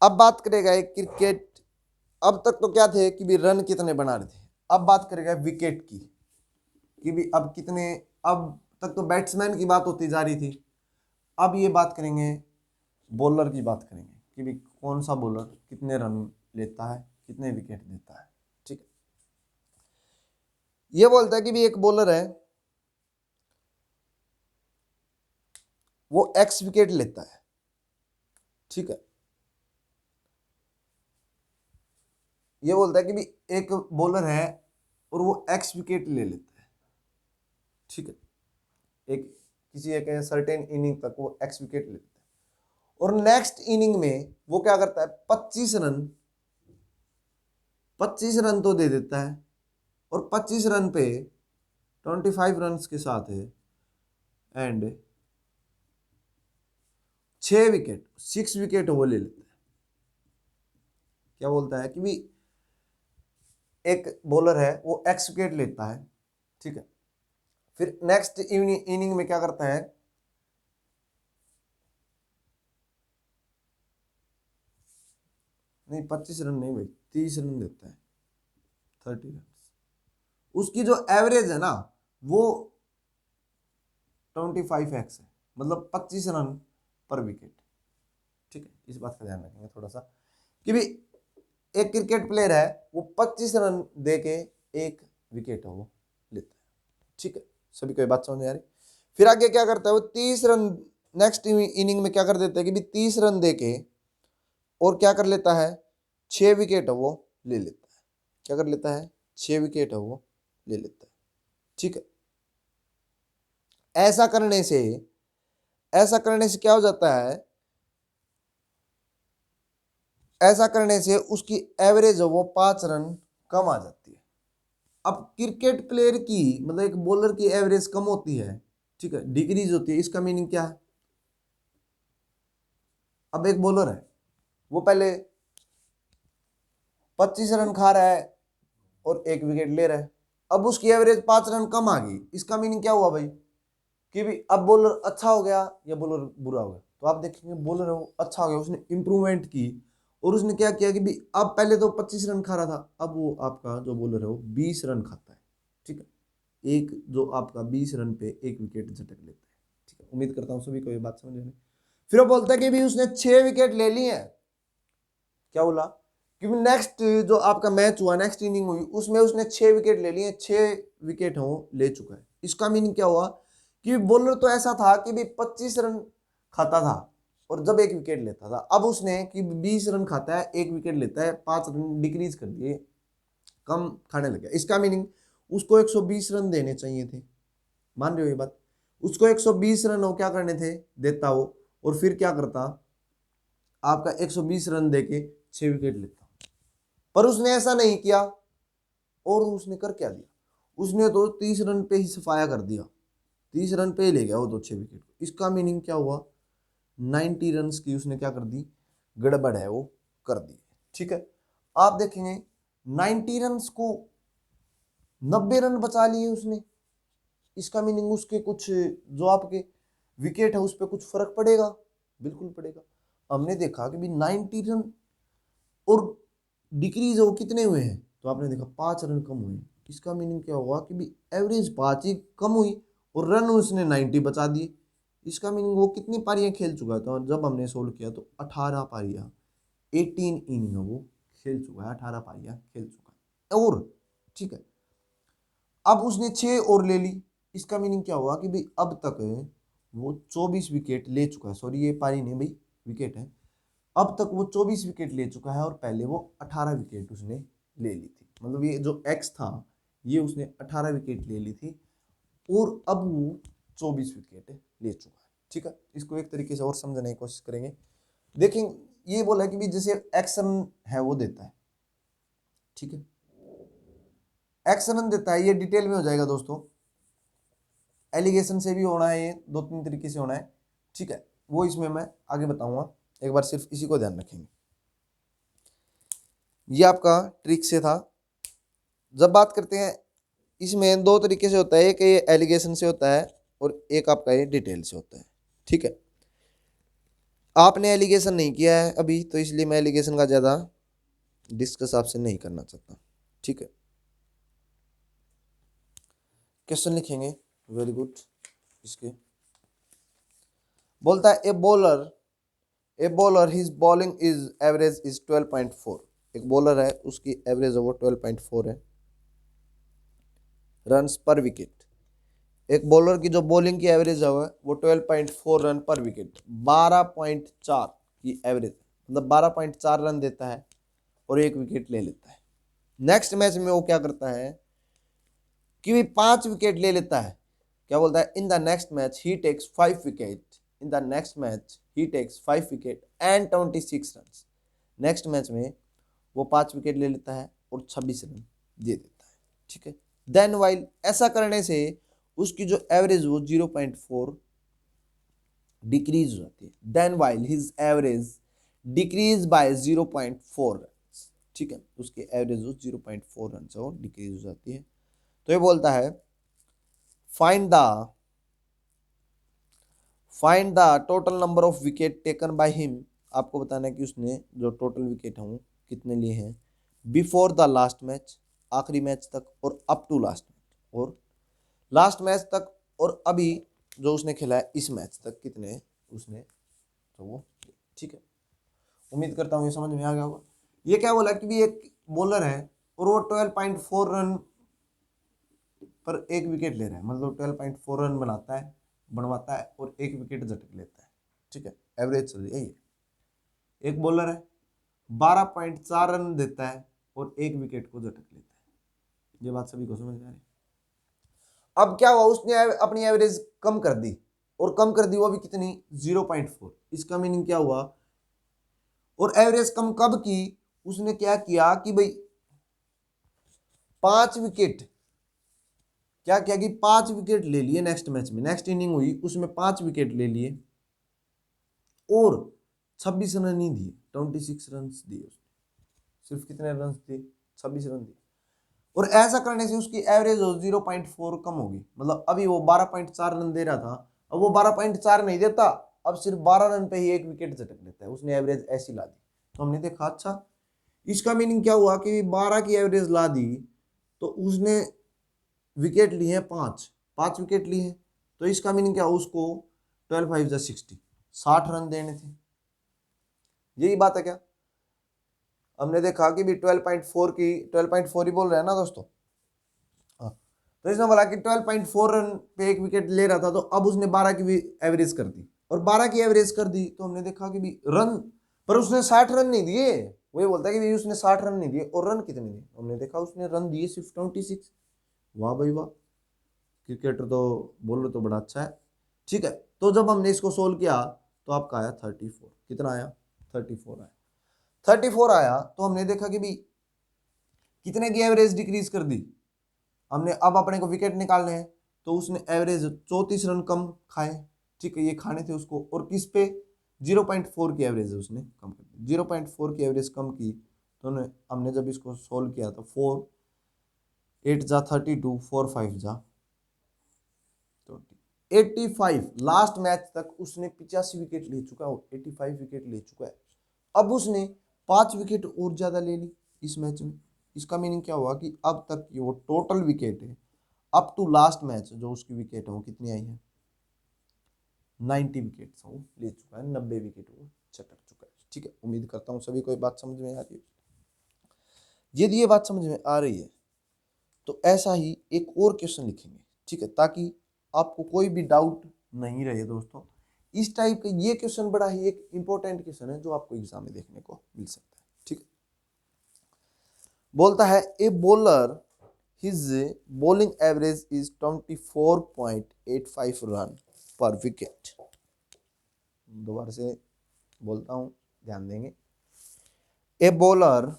अब बात करेगा एक क्रिकेट। अब तक तो क्या थे कि भी रन कितने बना रहे थे, अब बात करेगा विकेट की कि भी अब कितने, अब तक तो बैट्समैन की बात होती जा रही थी, अब ये बात करेंगे बॉलर की बात करेंगे कि भी कौन सा बॉलर कितने रन लेता है, कितने विकेट देता है। ठीक है, ये बोलता है कि भी एक बॉलर है वो एक्स विकेट लेता है। ठीक है, ये बोलता है कि भी एक बॉलर है और वो एक्स विकेट ले लेता है। ठीक है, एक किसी एक सर्टेन इनिंग तक वो एक्स विकेट लेता है, और नेक्स्ट इनिंग में वो क्या करता है, 25 रन तो दे देता है, और 25 रन पे 25 रन के साथ है एंड 6 विकेट वो ले लेता है। क्या बोलता है कि भी एक बॉलर है वो एक्स विकेट लेता है। ठीक है, फिर नेक्स्ट इनिंग में क्या करता है, नहीं 25 रन नहीं भाई, 30 रन देता है, 30 रन। उसकी जो एवरेज है ना वो 25x है, मतलब 25 रन पर विकेट। ठीक है, इस बात का ध्यान रखेंगे थोड़ा सा कि भी एक क्रिकेट प्लेयर है वो 25 रन दे के एक विकेट है वो लेता है। ठीक है, सभी कोई बात समझ में आ रही। फिर आगे क्या करता है वो 30 रन, नेक्स्ट इनिंग में क्या कर देता है कि भी 30 रन दे के और क्या कर लेता है, 6 विकेट है वो ले लेता है। क्या कर लेता है, 6 विकेट है वो ले लेता है। ठीक है, ऐसा करने से क्या हो जाता है, ऐसा करने से उसकी एवरेज है वो 5 रन कम आ जाती है। अब क्रिकेट प्लेयर की मतलब एक बॉलर की एवरेज कम होती है, ठीक है, डिक्रीज होती है। इसका मीनिंग क्या है, अब एक बॉलर है वो पहले 25 रन खा रहा है और एक विकेट ले रहा है, अब उसकी एवरेज 5 रन कम आ गई। इसका मीनिंग क्या हुआ भाई कि भी अब बॉलर अच्छा हो गया या बॉलर बुरा हो गया। तो आप देखेंगे बॉलर है वो अच्छा हो गया, उसने इंप्रूवमेंट की और उसने क्या किया कि भी अब पहले तो 25 रन खा रहा था, अब वो आपका जो बॉलर है वो 20 रन खाता है। ठीक है, एक जो आपका 20 रन पे एक विकेट झटक लेता है। ठीक है, उम्मीद करता हूँ सभी को ये बात समझ में। फिर वो बोलता है कि भी उसने 6 विकेट ले लिए हैं। क्या बोला, क्योंकि नेक्स्ट जो आपका मैच हुआ, नेक्स्ट इनिंग हुई, उसमें उसने 6 विकेट ले लिए, 6 विकेट हो ले चुका है। इसका मीनिंग क्या हुआ कि बॉलर तो ऐसा था कि भी 25 रन खाता था और जब एक विकेट लेता था, अब उसने कि 20 रन खाता है एक विकेट लेता है, 5 रन डिक्रीज कर दिए, कम खाने लग गया। इसका मीनिंग उसको 120 रन देने चाहिए थे। मान रहे हो ये बात, उसको 120 रन हो क्या करने थे, देता हो, और फिर क्या करता, आपका 120 रन देके 6 विकेट लेता। पर उसने ऐसा नहीं किया और उसने कर क्या दिया, उसने तो 30 रन पे ही सफाया कर दिया, 30 रन पे ही ले गया वो तो 6 विकेट। इसका मीनिंग क्या हुआ, 90 रन की उसने क्या कर दी, गड़बड़ है वो कर दी। ठीक है, आप देखेंगे 90 रन को 90 रन बचा लिए उसने। इसका मीनिंग उसके कुछ जो आपके विकेट है उस पर कुछ फर्क पड़ेगा, बिल्कुल पड़ेगा। हमने देखा कि भी 90 रन और डिक्रीज वो कितने हुए हैं, तो आपने देखा 5 रन कम हुए। इसका मीनिंग क्या हुआ कि भी एवरेज 5 ही कम हुई और रन उसने 90 बचा दिए। इसका मीनिंग वो कितनी पारियां खेल चुका था, जब हमने सोल्व किया तो 18 पारियां, 18 इनिंग वो खेल चुका है, 18 पारियां खेल चुका है। और ठीक है, अब उसने 6 और ले ली। इसका मीनिंग क्या हुआ कि भाई अब तक वो 24 विकेट ले चुका है, सॉरी ये पारी नहीं भाई, विकेट है। अब तक वो 24 विकेट ले चुका है और पहले वो 18 विकेट उसने ले ली थी। मतलब ये जो एक्स था ये उसने 18 विकेट ले ली थी और अब वो 24 विकेट ले चुका है। ठीक है, इसको एक तरीके से और समझने की कोशिश करेंगे। देखेंगे ये बोला कि भी जैसे एक्शन है वो देता है, ठीक है, एक्शन देता है, ये डिटेल में हो जाएगा दोस्तों, एलिगेशन से भी होना है, ये 2-3 तरीके से होना है। ठीक है, वो इसमें मैं आगे बताऊंगा, एक बार सिर्फ इसी को ध्यान रखेंगे। ये आपका ट्रिक से था। जब बात करते हैं इसमें 2 तरीके से होता है, एक ये एलिगेशन से होता है और एक आपका ये डिटेल से होता है। ठीक है, आपने एलिगेशन नहीं किया है अभी तो इसलिए मैं एलिगेशन का ज़्यादा डिस्कस आपसे नहीं करना चाहता। ठीक है, क्वेश्चन लिखेंगे, वेरी गुड। इसके बोलता है a bowler his bowling is average is 12.4। एक बॉलर है उसकी एवरेज है वो 12.4 है रन्स पर विकेट। एक बॉलर की जो बॉलिंग की एवरेज है वो 12.4 रन पर विकेट, 12.4 की एवरेज, मतलब 12.4 रन देता है और एक विकेट ले लेता है। नेक्स्ट मैच में वो क्या करता है कि भी 5 विकेट ले लेता है। क्या बोलता है, in the next match he takes 5 wicket, in the next match he takes 5 wicket and 26 run. Next match में वो 5 विकेट ले लेता है और 26 रन दे देता है। ठीक है, देन वाइल ऐसा करने से उसकी जो एवरेज वो 0.4 डिक्रीज हो जाती है। Then while his average decrease by 0.4 run. ठीक है, उसकी एवरेज वो 0.4 रन से वो डिक्रीज हो जाती है। तो ये बोलता है find the total number of wicket taken by him. आपको बताना है कि उसने जो टोटल विकेट हैं वो कितने लिए हैं बिफोर द लास्ट मैच, आखिरी मैच तक, और अप टू लास्ट मैच, और लास्ट मैच तक, और अभी जो उसने खेला है इस मैच तक कितने उसने, तो वो, ठीक है। उम्मीद करता हूँ ये समझ में आ गया होगा। ये क्या बोला कि भी एक बॉलर है और वो 12.4 रन पर एक विकेट ले रहा है, मतलब 12.4 रन बनवाता है और एक विकेट झटक लेता है, ठीक है, एवरेज चल रही है ये। एक बॉलर है 12.4 रन देता है और एक विकेट को झटक लेता है। ये बात सभी को समझ में आ रही है। अब क्या हुआ, उसने अपनी एवरेज कम कर दी, और कम कर दी वो भी कितनी, 0.4। इसका मीनिंग क्या हुआ, और एवरेज कम कब की, उसने क्या किया कि भाई 5 विकेट, क्या किया कि 5 विकेट ले लिए नेक्स्ट मैच में, नेक्स्ट इनिंग हुई उसमें 5 विकेट ले लिए और 26 रन नहीं दिए, 26 रन दिए उसने। सिर्फ कितने रन दिए, 26 रन दिए। और ऐसा करने से उसकी एवरेज 0.4 कम होगी, मतलब अभी वो 12.4 रन दे रहा था, अब वो 12.4 नहीं देता, अब सिर्फ 12 रन पे ही एक विकेट झटक लेता है, उसने एवरेज ऐसी ला दी। तो हमने देखा अच्छा, इसका मीनिंग क्या हुआ कि 12 की एवरेज ला दी तो उसने विकेट लिए हैं 5 विकेट लिए हैं, तो इसका मीनिंग क्या, उसको 12 5 जा 60 रन देने थे। यही बात है क्या, हमने देखा कि भी 12.4 ही बोल रहे हैं ना दोस्तों। हाँ, तो इसने बोला कि 12.4 रन पे एक विकेट ले रहा था, तो अब उसने 12 की भी एवरेज कर दी, और 12 की एवरेज कर दी तो हमने देखा कि भी रन पर उसने 60 रन नहीं दिए। वही बोलता है कि भी उसने 60 रन नहीं दिए, और रन कितने दिए, हमने देखा उसने रन दिए सिर्फ 26। वाह भाई वाह, क्रिकेटर तो बोल रहे तो बड़ा अच्छा है, ठीक है। तो जब हमने इसको सोल्व किया तो आपका आया 34। कितना आया, 34 आया। 34 आया तो हमने देखा कि भी कितने की एवरेज डिक्रीज कर दी हमने, अब अपने को विकेट निकालने हैं, तो उसने एवरेज 34 रन कम खाए, ठीक है, ये खाने थे उसको, और किस पे, 0.4 की एवरेज उसने कम कर दी, 0.4 की एवरेज कम की। तो हमने जब इसको सोल्व किया तो 4 8 जा 32, 4 5 जा 85। लास्ट मैच तक उसने 85 विकेट ले चुका है, 85 विकेट ले चुका है। अब उसने 5 विकेट और ज्यादा ले ली इस मैच में। इसका मीनिंग क्या हुआ कि अब तक की वो टोटल विकेट है अप टू लास्ट मैच जो उसकी विकेट है वो कितनी आई है, 90 विकेट वो ले चुका है, 90 विकेट वो चटक चुका है, ठीक है। उम्मीद करता हूँ सभी को ये बात समझ में आ रही है। यदि ये बात समझ में आ रही है तो ऐसा ही एक और क्वेश्चन लिखेंगे, ठीक है, ताकि आपको कोई भी डाउट नहीं रहे दोस्तों। इस टाइप का ये क्वेश्चन बड़ा ही एक इंपॉर्टेंट क्वेश्चन है जो आपको एग्जाम में देखने को मिल सकता है, ठीक है। बोलता है a bowler his bowling average is 24.85 run पर विकेट। दोबारा से बोलता हूं, ध्यान देंगे। A bowler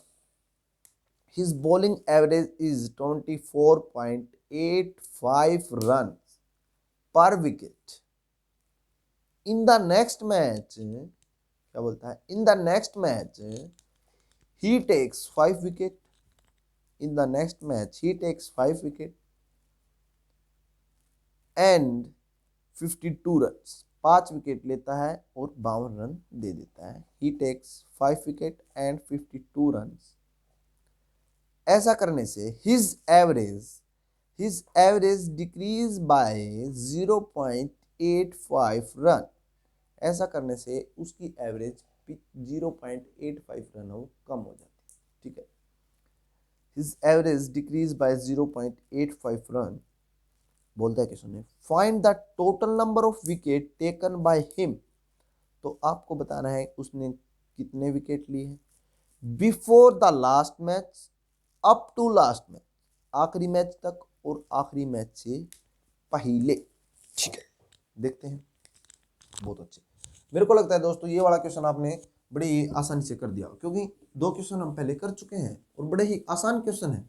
his bowling average is 24.85 runs per wicket in the next match। क्या बोलता है, in the next match he takes 5 wicket, in the next match he takes 5 wicket and 52 runs। 5 wicket लेता है और 52 रन दे देता है। he takes 5 wicket and 52 runs। ऐसा करने से his average decrease by 0.85 run. ऐसा करने से उसकी एवरेज 0.85 रन वो कम हो जाती है, ठीक है। his average decrease by 0.85 run. बोलता है कि सुनिए, find the total number of wicket taken by him. तो आपको बताना है उसने कितने विकेट लिए हैं before the last match, up to last match, आखिरी मैच तक, और आखिरी मैच से पहले, ठीक है। देखते हैं, बहुत अच्छे। मेरे को लगता है दोस्तों ये वाला क्वेश्चन आपने बड़ी ही आसानी से कर दिया, क्योंकि 2 क्वेश्चन हम पहले कर चुके हैं और बड़े ही आसान क्वेश्चन है,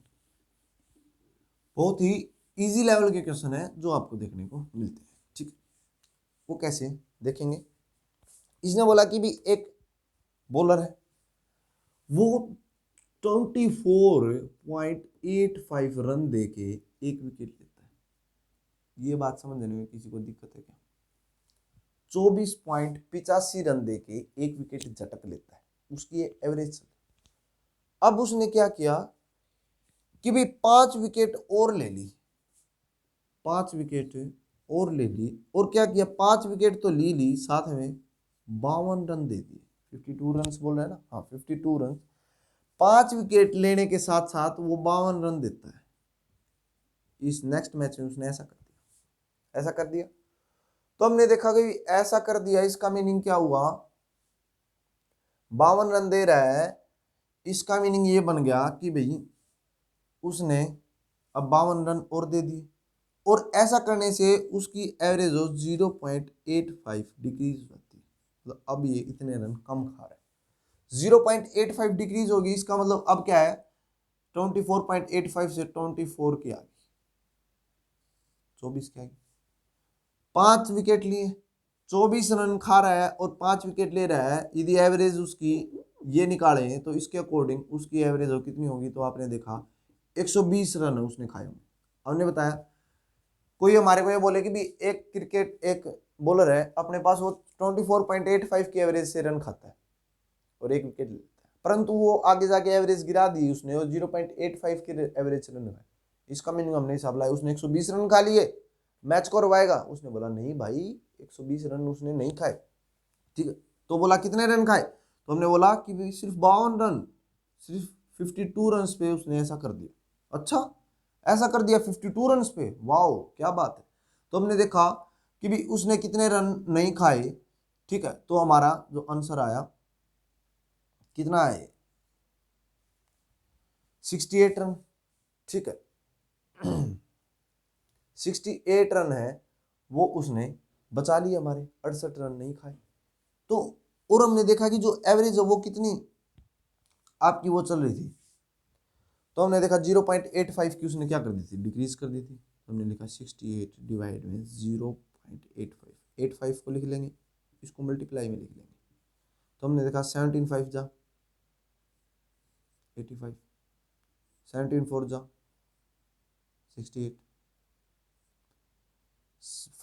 बहुत ही इजी लेवल के क्वेश्चन है जो आपको देखने को मिलते हैं, ठीक है। वो कैसे देखेंगे, इसने बोला कि भी एक बॉलर है वो 24.85 रन दे के एक विकेट लेता है, ये बात समझने में किसी को दिक्कत है क्या? 24.85 रन देके एक विकेट झटक लेता है, उसकी एवरेज। अब उसने क्या किया कि भाई 5 विकेट और ले ली, 5 विकेट और ले ली, और क्या किया, 5 विकेट तो ली साथ में 52 रन दे दिए। 52 रन बोल रहे हैं ना, हाँ 52 रन। 5 विकेट लेने के साथ साथ वो 52 रन देता है। इस नेक्स्ट मैच में उसने ऐसा कर दिया, ऐसा कर दिया। तो हमने देखा कि ऐसा कर दिया, इसका मीनिंग क्या हुआ, 52 रन दे रहा है, इसका मीनिंग ये बन गया कि भाई उसने अब 52 रन और दे दिए, और ऐसा करने से उसकी एवरेज हो 0.85 डिक्रीज होती है। मतलब अब ये इतने रन कम खा रहा है, 0.85 डिक्रीज होगी, इसका मतलब अब क्या है, 24.85 से 24 की आ गई, 24 की आ गई। 5 विकेट लिए, 24 रन खा रहा है और 5 विकेट ले रहा है। यदि एवरेज उसकी ये निकाले तो इसके अकॉर्डिंग उसकी एवरेज हो कितनी होगी, तो आपने देखा 120 रन उसने खाए होंगे। हमने बताया कोई हमारे को ये बोले कि भी एक बॉलर है, अपने पास वो 24.85 की एवरेज से रन खाता है और एक विकेट लेता है, परंतु वो आगे जाके एवरेज गिरा दी उसने और 0.85 की एवरेज से रन खाए। इसका मीनिंग हमने हिसाब लाया, उसने 120 रन खा लिए, मैच को करवाएगा। उसने बोला नहीं भाई 120 रन उसने नहीं खाए, ठीक है। तो बोला कितने रन खाए, तो हमने बोला कि भाई सिर्फ 52 रन, सिर्फ 52 रन पे उसने ऐसा कर दिया। अच्छा ऐसा कर दिया 52 रन पे, वाओ क्या बात है। तो हमने देखा कि भी उसने कितने रन नहीं खाए, ठीक है। तो हमारा जो आंसर आया कितना है, 68 रन, ठीक है। 68 रन है वो उसने बचा लिए, हमारे 68 रन नहीं खाए। तो और हमने देखा कि जो एवरेज है वो कितनी आपकी वो चल रही थी, तो हमने देखा 0.85 की उसने क्या कर दी थी, डिक्रीज कर दी थी। हमने लिखा 68 डिवाइड में 0.85, 85 को लिख लेंगे, इसको मल्टीप्लाई में लिख लेंगे। तो हमने देखा 17 5 जा 85, 17 4 जा 68,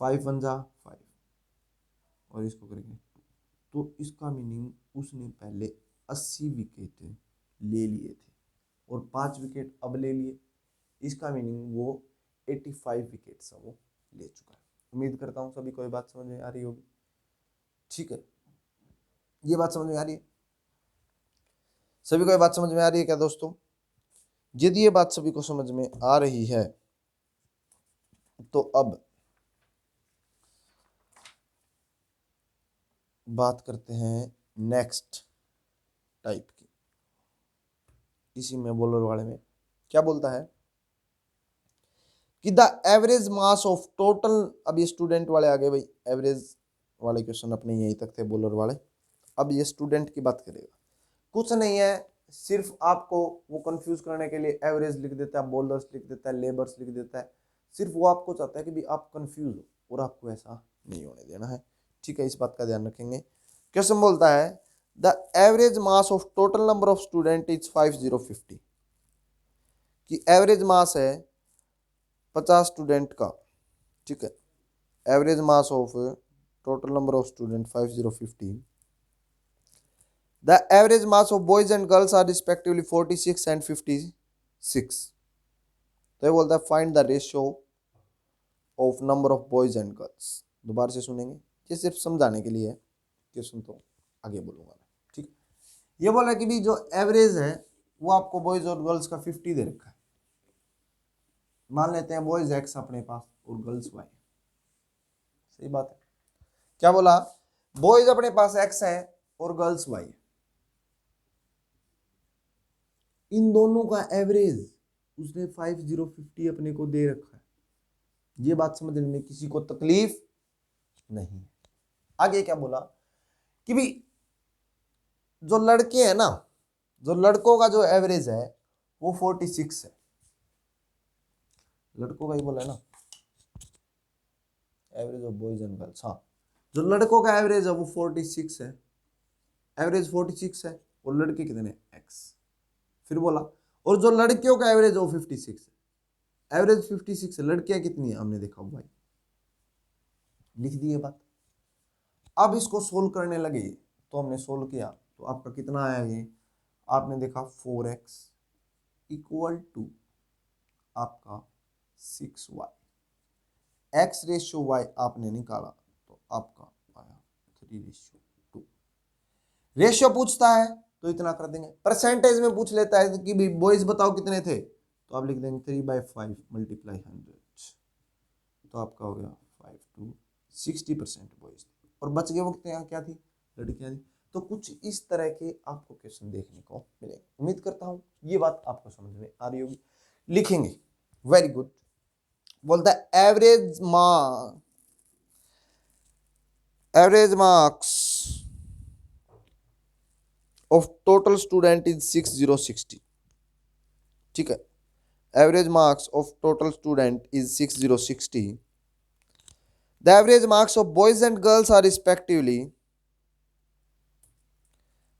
5 1 जा 5, और इसको करेंगे। तो इसका मीनिंग उसने पहले 80 विकेट ले लिए थे और 5 विकेट अब ले लिए, इसका मीनिंग वो 85 विकेट्स वो ले चुका है। उम्मीद करता हूँ सभी को ये बात समझ में आ रही होगी, ठीक है। ये बात समझ में आ रही है, सभी को ये बात समझ में आ रही है क्या दोस्तों? यदि ये बात सभी को समझ में आ रही है तो अब बात करते हैं नेक्स्ट टाइप की। इसी में बॉलर वाले में क्या बोलता है कि the average mass of total, अब ये स्टूडेंट वाले आ गए भाई, एवरेज वाले क्वेश्चन अपने यहीं तक थे बॉलर वाले। अब ये स्टूडेंट की बात करेगा, कुछ नहीं है, सिर्फ आपको वो कंफ्यूज करने के लिए एवरेज लिख देता है, बॉलर्स लिख देता है, लेबर्स लिख देता है। सिर्फ वो आपको चाहता है कि भी आप कंफ्यूज हो, और आपको ऐसा नहीं होने देना है, ठीक है। इस बात का ध्यान रखेंगे। क्वेश्चन बोलता है the average mass of total number of student is 5050, कि एवरेज मास है 50 स्टूडेंट का, ठीक है। Average mass of total number of student 5050, the average mass of boys and girls are respectively 46 and 56। तो ये बोलता है find the ratio of number of boys and girls. दोबारा से सुनेंगे, ये सिर्फ समझाने के लिए है, क्वेश्चन तो आगे बोलूंगा मैं, ठीक। ये बोला कि भी जो एवरेज है वो आपको बॉयज और गर्ल्स का 50 दे रखा है। मान लेते हैं बॉयज एक्स अपने पास और गर्ल्स वाई, सही बात है। क्या बोला, बॉयज अपने पास एक्स है और गर्ल्स वाई, इन दोनों का एवरेज उसने 5050 अपने को दे रखा है। ये बात समझने में किसी को तकलीफ नहीं। आगे क्या बोला कि भी जो लड़के हैं ना, जो लड़कों का जो एवरेज है वो 46 है, लड़कों का ही बोला है ना, average of boys and girls. हाँ, जो लड़कों का एवरेज है वो 46 है, एवरेज 46 है, और लड़के कितने, एक्स। फिर बोला और जो लड़कियों का एवरेज है वो 56 है, एवरेज 56 है, लड़कियां कितनी है, हमने देखा भाई लिख दिए बात। अब इसको सोल्व करने लगे तो हमने सोल्व किया तो आपका कितना आया, ये आपने देखा 4x इक्वल टू आपका 6y, x रेशियो y आपने निकाला तो आपका आया 3:2। रेशियो पूछता है तो इतना कर देंगे, परसेंटेज में पूछ लेता है कि भाई बॉयज बताओ कितने थे, तो आप लिख देंगे 3/5 मल्टीप्लाई 100, तो आपका हो गया 5 to 60% बॉयज थे और बच गए वो कितने, क्या थी, लड़कियां थी। तो कुछ इस तरह के आपको क्वेश्चन देखने को मिलेंगे। उम्मीद करता हूं ये बात आपको समझ में आ रही होगी। लिखेंगे, वेरी गुड। बोलता है average marks of total student is 6060। ठीक है, average marks of total student is 6060। The average marks of boys and girls are respectively,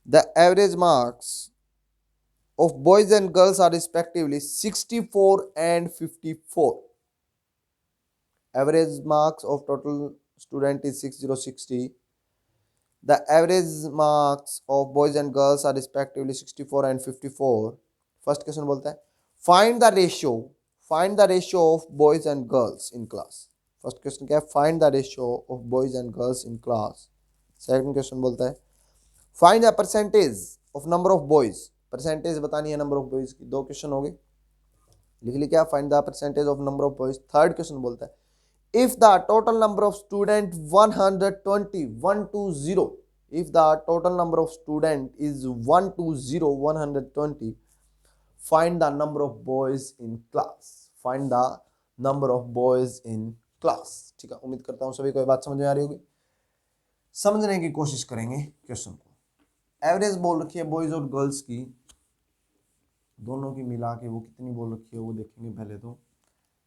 the average marks of boys and girls are respectively 64 and 54. Average marks of total student is 6060. The average marks of boys and girls are respectively 64 and 54. First question बोलता है find the ratio of boys and girls in class. First question क्या है, find the ratio of boys and girls in class. Second question बोलता है find the percentage of number of boys, percentage बतानी है number of boys की। दो question हो गए, लिख ली क्या, find the percentage of number of boys. Third question बोलता है if the total number of student 120 if the total number of student is 120 find the number of boys in class, find the number of boys in class. ठीक है, उम्मीद करता हूं सभी को बात समझ में आ रही होगी। समझने की कोशिश करेंगे क्वेश्चन को। एवरेज बोल रखी है बॉयज और गर्ल्स की, दोनों की मिला के वो कितनी बोल रखी है वो देखेंगे पहले। तो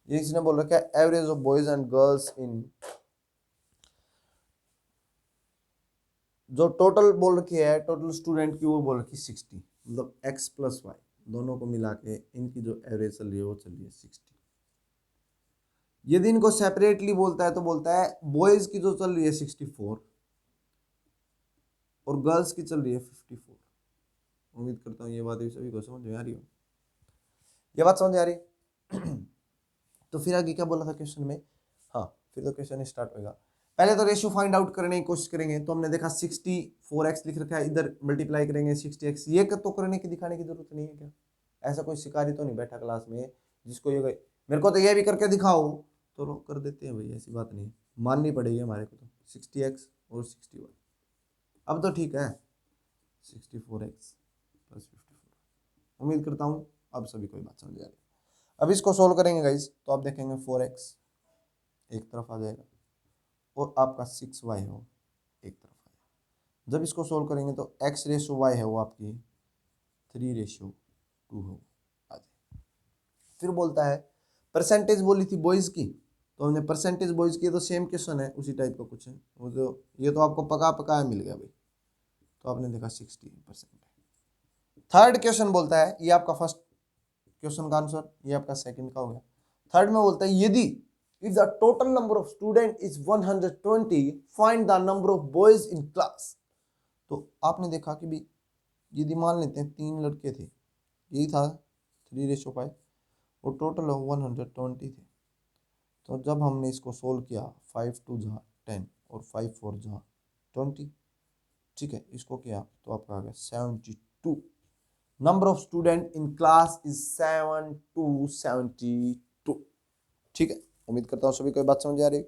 ये इसने बोल रखा है average of boys and girls in, जो टोटल बोल रखी है टोटल स्टूडेंट की वो बोल रखी 60, मतलब x प्लस वाई दोनों को मिला के इनकी जो एवरेज चल रही है वो चल रही है 60। यदि इनको सेपरेटली बोलता है तो बोलता है बॉयज की जो चल रही है 64 और गर्ल्स की चल रही है 54। उम्मीद करता हूँ ये बात भी सभी को समझ में आ रही हो, ये बात समझ में आ रही। तो फिर आगे क्या बोला था क्वेश्चन में, हाँ फिर तो क्वेश्चन स्टार्ट होगा। पहले तो रेशियो फाइंड आउट करने की कोशिश करेंगे, तो हमने देखा 64x लिख रखा है, इधर मल्टीप्लाई करेंगे 60x। ये तो करने की दिखाने की जरूरत नहीं है क्या, ऐसा कोई शिकारी तो नहीं बैठा क्लास में जिसको ये मेरे को तो ये भी करके दिखाओ, तो कर देते हैं भाई, ऐसी बात नहीं, माननी पड़ेगी हमारे को तो 60x और 61। अब तो ठीक है 64x प्लस 54। उम्मीद करता हूँ अब सभी कोई बात समझ आ रही। अब इसको सोल्व करेंगे गाइज तो आप देखेंगे 4x एक तरफ आ जाएगा और आपका 6y हो एक तरफ आ जाएगा। जब इसको सोल्व करेंगे तो x रेशो y है वो आपकी 3:2 हो आ जाएगा। फिर बोलता है परसेंटेज बोली थी बॉयज की, तो हमने परसेंटेज बॉयज की, तो सेम क्वेश्चन है उसी टाइप का कुछ है वो, तो ये तो आपको पका पकाया मिल गया भाई, तो आपने देखा 60%। थर्ड क्वेश्चन बोलता है, ये आपका फर्स्ट क्वेश्चन का आंसर, ये आपका सेकंड का हो गया। थर्ड में बोलता है यदि if the total number of student is 120 find the number of boys in class. तो आपने देखा कि भी यदि मान लेते हैं 3 लड़के थे, यही था 3:5 और टोटल 120 थे, तो जब हमने इसको सोल्व किया 5 2 जा 10 और 5 4 जा 20, ठीक है, इसको किया तो आपका आ गया 72। Number of student in class is 72। ठीक है, उम्मीद करता हूं सभी को बात समझ आ रही।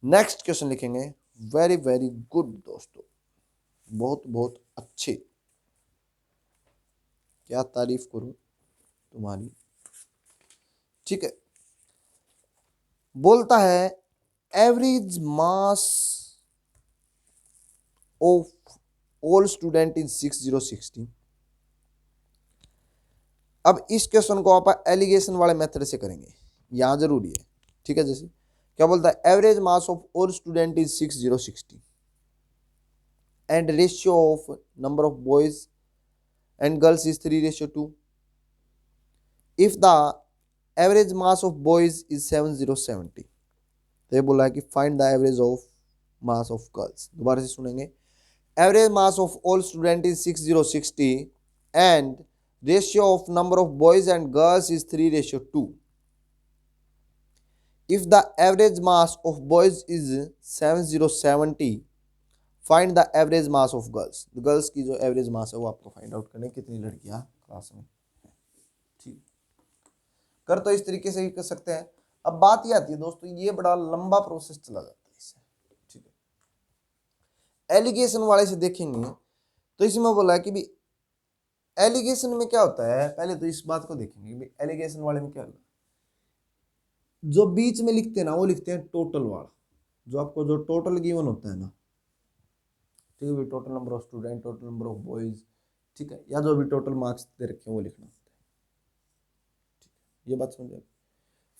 नेक्स्ट क्वेश्चन लिखेंगे, वेरी वेरी गुड दोस्तों, बहुत बहुत अच्छे, क्या तारीफ करूं तुम्हारी। ठीक है, बोलता है average mass of all student in 6060। अब इस क्वेश्चन को आप एलिगेशन वाले मेथड से करेंगे, यहां जरूरी है। ठीक है, जैसे क्या बोलता है average mass of all student is 6060 and ratio of number of boys and girls is 3:2। If the average mass of boys is 7070 तो ये बोला है कि find the average of mass of girls. दोबारा से सुनेंगे। Average mass of all student is 6060 and ratio of number of boys and girls is 3:2। If the average mass of boys is 7070, find the average mass of girls. Girls की जो average mass है वो आपको find out करनी, कितनी लड़कियां class में। ठीक, कर तो इस तरीके से ही कर सकते हैं। अब बात ये आती है दोस्तों, ये बड़ा लंबा प्रोसेस चला जाता है इससे। ठीक है, एलिगेशन वाले से देखेंगे तो इसमें बोला है कि भी एलिगेशन में क्या होता है, पहले तो इस बात को देखेंगे भी एलिगेशन वाले में क्या होगा। जो बीच में लिखते हैं ना वो लिखते हैं टोटल वाला, जो आपको जो टोटल गिवन होता है ना, ठीक है, total number of student, total number of boys, ठीक है, या जो भी टोटल मार्क्स दे रखे हैं वो लिखना होता है। ठीक है, ये बात समझिए।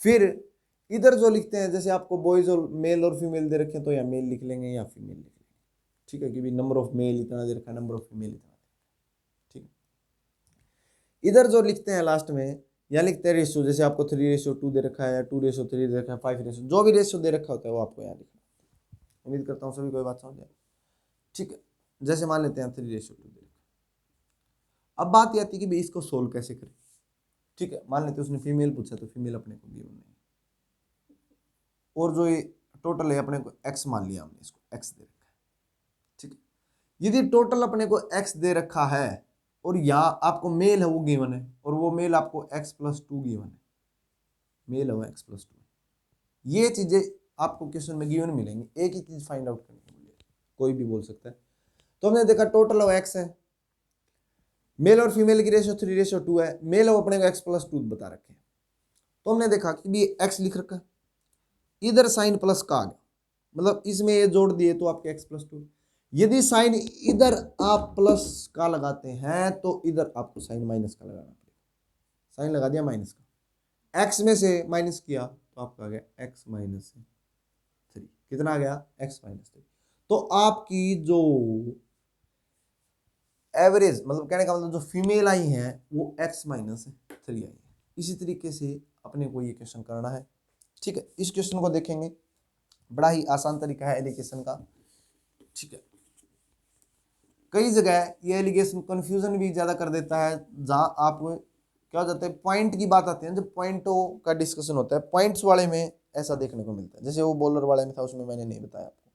फिर इधर जो लिखते हैं, जैसे आपको बॉयज और मेल और फीमेल दे रखे हैं तो या मेल लिख लेंगे या फीमेल लिख लेंगे। ठीक है, कि भी नंबर ऑफ मेल इतना दे रखा है, नंबर ऑफ फीमेल इतना। ठीक है, इधर जो लिखते हैं लास्ट में या लिखते हैं रेशियो, जैसे आपको 3:2 दे रखा है या 2:3 दे रखा है, 5 जो भी रेशियो दे रखा होता है वो आपको यहाँ लिखना। उम्मीद करता हूँ सभी कोई बात समझ जाए। ठीक है, जैसे मान लेते हैं 3:2 दे रखा। अब बात ये आती है कि भाई इसको सोल्व कैसे करें। ठीक है, मान लेते हैं उसने फीमेल पूछा तो फीमेल अपने को गिवन नहीं, और जो ये टोटल है अपने को एक्स मान लिया हमने, इसको एक्स दे रखा है। ठीक है, यदि टोटल अपने को एक्स दे रखा है और यहाँ आपको मेल है वो गिवन है, और वो मेल आपको x+2 गिवन है, मेल है वो x+2, ये चीजें आपको क्वेश्चन में गिवन मिलेंगी। एक ही चीज फाइंड आउट करनी है, कोई भी बोल सकता है। तो हमने देखा टोटल वो x है, मेल और फीमेल की रेशियो 3:2 है, मेल वो अपने को x+2 बता रखे हैं। तो हमने देखा कि भी x लिख रखा है, इधर साइन प्लस का आ गया, मतलब इसमें ये जोड़ दिए तो आपके x+2। यदि साइन इधर आप प्लस का लगाते हैं तो इधर आपको साइन माइनस का लगाना पड़ेगा। साइन लगा दिया माइनस का, x में से माइनस किया तो आपका आ गया x-3। कितना आ गया? x-3। तो आपकी जो एवरेज, मतलब कहने का मतलब जो फीमेल आई है वो x-3 आई है। इसी तरीके से अपने को ये क्वेश्चन करना है। ठीक है, इस क्वेश्चन को देखेंगे, बड़ा ही आसान तरीका है एलिगेशन का। ठीक है, कई जगह ये एलिगेशन कंफ्यूजन भी ज्यादा कर देता है, जहां आप क्या हो जाता है, पॉइंट की बात आती है, जब पॉइंटों का डिस्कशन होता है, पॉइंट्स वाले में ऐसा देखने को मिलता है। जैसे वो बॉलर वाले में था, उसमें मैंने नहीं बताया आपको।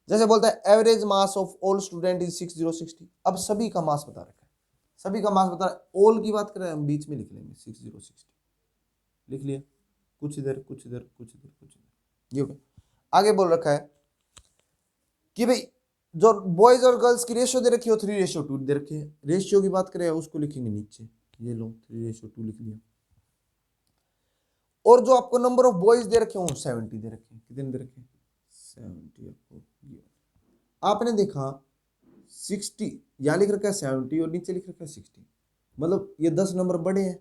जैसे बोलता है average mass of all student is 6060। अब सभी का मास बता रखा है, सभी का मास बता रहा है। ऑल की बात करें हम बीच में लिख लेंगे 6060, लिख लिया, कुछ इधर कुछ इधर कुछ इधर कुछ इधर, ये हो गया। आगे बोल रखा है कि भाई जो बॉयज और गर्ल्स की रेशियो दे रखी हो 3:2 दे रखी है। रेशियो की बात करें उसको लिखेंगे नीचे, ये लो 3:2 लिख लिया। और जो आपको नंबर ऑफ बॉयज दे रखे हो 70 दे रखे। कितने दे रखे? 70 आपको। आपने देखा 60 यहाँ लिख रखा है 70 और नीचे लिख रखा है 60, मतलब ये 10 नंबर बड़े हैं,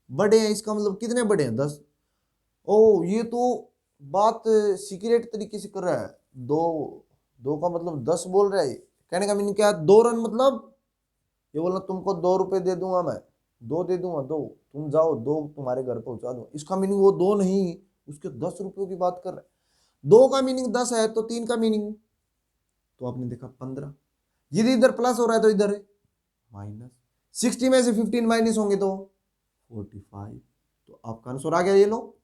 बड़े हैं, इसका मतलब कितने बड़े हैं? 10। ओ ये तो बात सीक्रेट तरीके से कर रहा है, दो का मतलब 10 बोल रहा है। कहने का मीनिंग क्या है? 2 रन, मतलब ये बोलना तुमको 2 रुपए दे दूंगा मैं, 2 दे दूंगा, 2 तुम जाओ, 2 तुम्हारे घर पहुंचा दूंगा। इसका मीनिंग वो 2 नहीं, उसके 10 रुपयों की बात कर रहा है। 2 का मीनिंग 10 है तो 3 का मीनिंग तो आपने देखा 15। यदि इधर प्लस हो रहा है तो इधर माइनस। 60 में से 15 माइनस होंगे तो 45। तो आपका आंसर आ गया, ये लो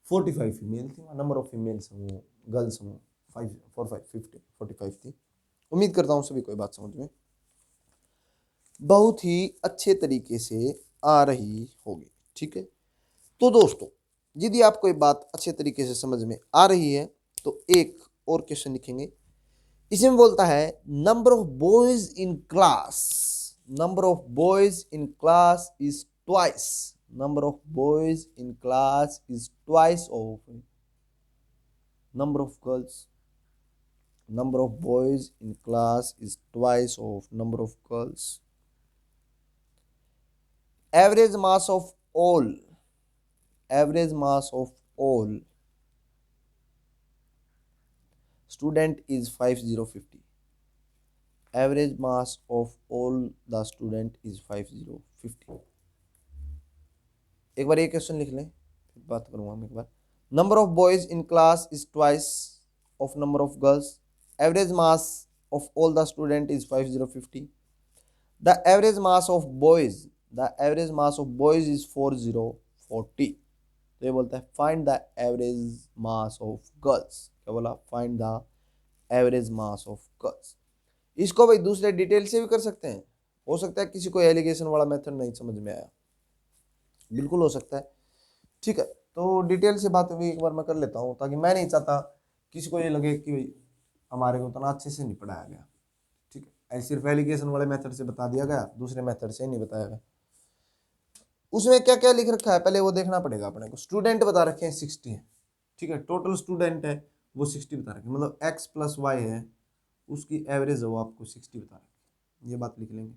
45 फीमेल थी। नंबर ऑफ फीमेल्स वो गर्ल्स वो 5 4 5 50 45 थी। उम्मीद करता हूँ सभी कोई बात समझ में बहुत ही अच्छे तरीके से आ रही होगी। ठीक है, तो दोस्तों यदि आपको ये बात अच्छे तरीके से समझ में आ रही है तो एक और क्वेश्चन लिखेंगे। इसमें बोलता है number of boys in class, number of boys in class is twice, number of boys in class is twice of number of girls, number of boys in class is twice of number of girls. Average mass of all, average mass of all student is 5050. Average mass of all the student is 5050. एक बार ये question लिख लें, फिर बात करूंगा मैं एक बार। Number of boys in class is twice of number of girls. Average mass of all the student is 5050. The average mass of boys is 4040. तो ये बोलता है find the average mass of girls. क्या बोला? Find the average mass of girls. इसको भाई दूसरे detail से भी कर सकते हैं। हो सकता है किसी को एलिगेशन वाला मेथड नहीं समझ में आया, बिल्कुल हो सकता है। ठीक है, तो डिटेल से बात भी एक बार मैं कर लेता हूँ, ताकि मैं नहीं चाहता किसी को ये लगे कि भाई हमारे को उतना अच्छे से नहीं पढ़ाया गया। ठीक है, ऐसे सिर्फ एलिगेशन वाले मेथड से बता दिया गया, दूसरे मेथड से नहीं बताया गया। उसमें क्या क्या लिख रखा है पहले वो देखना पड़ेगा अपने को। स्टूडेंट बता रखे हैं 60 है, ठीक है, टोटल स्टूडेंट है वो 60 बता रखे, मतलब x प्लस वाई है उसकी एवरेज है वो आपको 60 बता रखे, ये बात लिख लेंगे।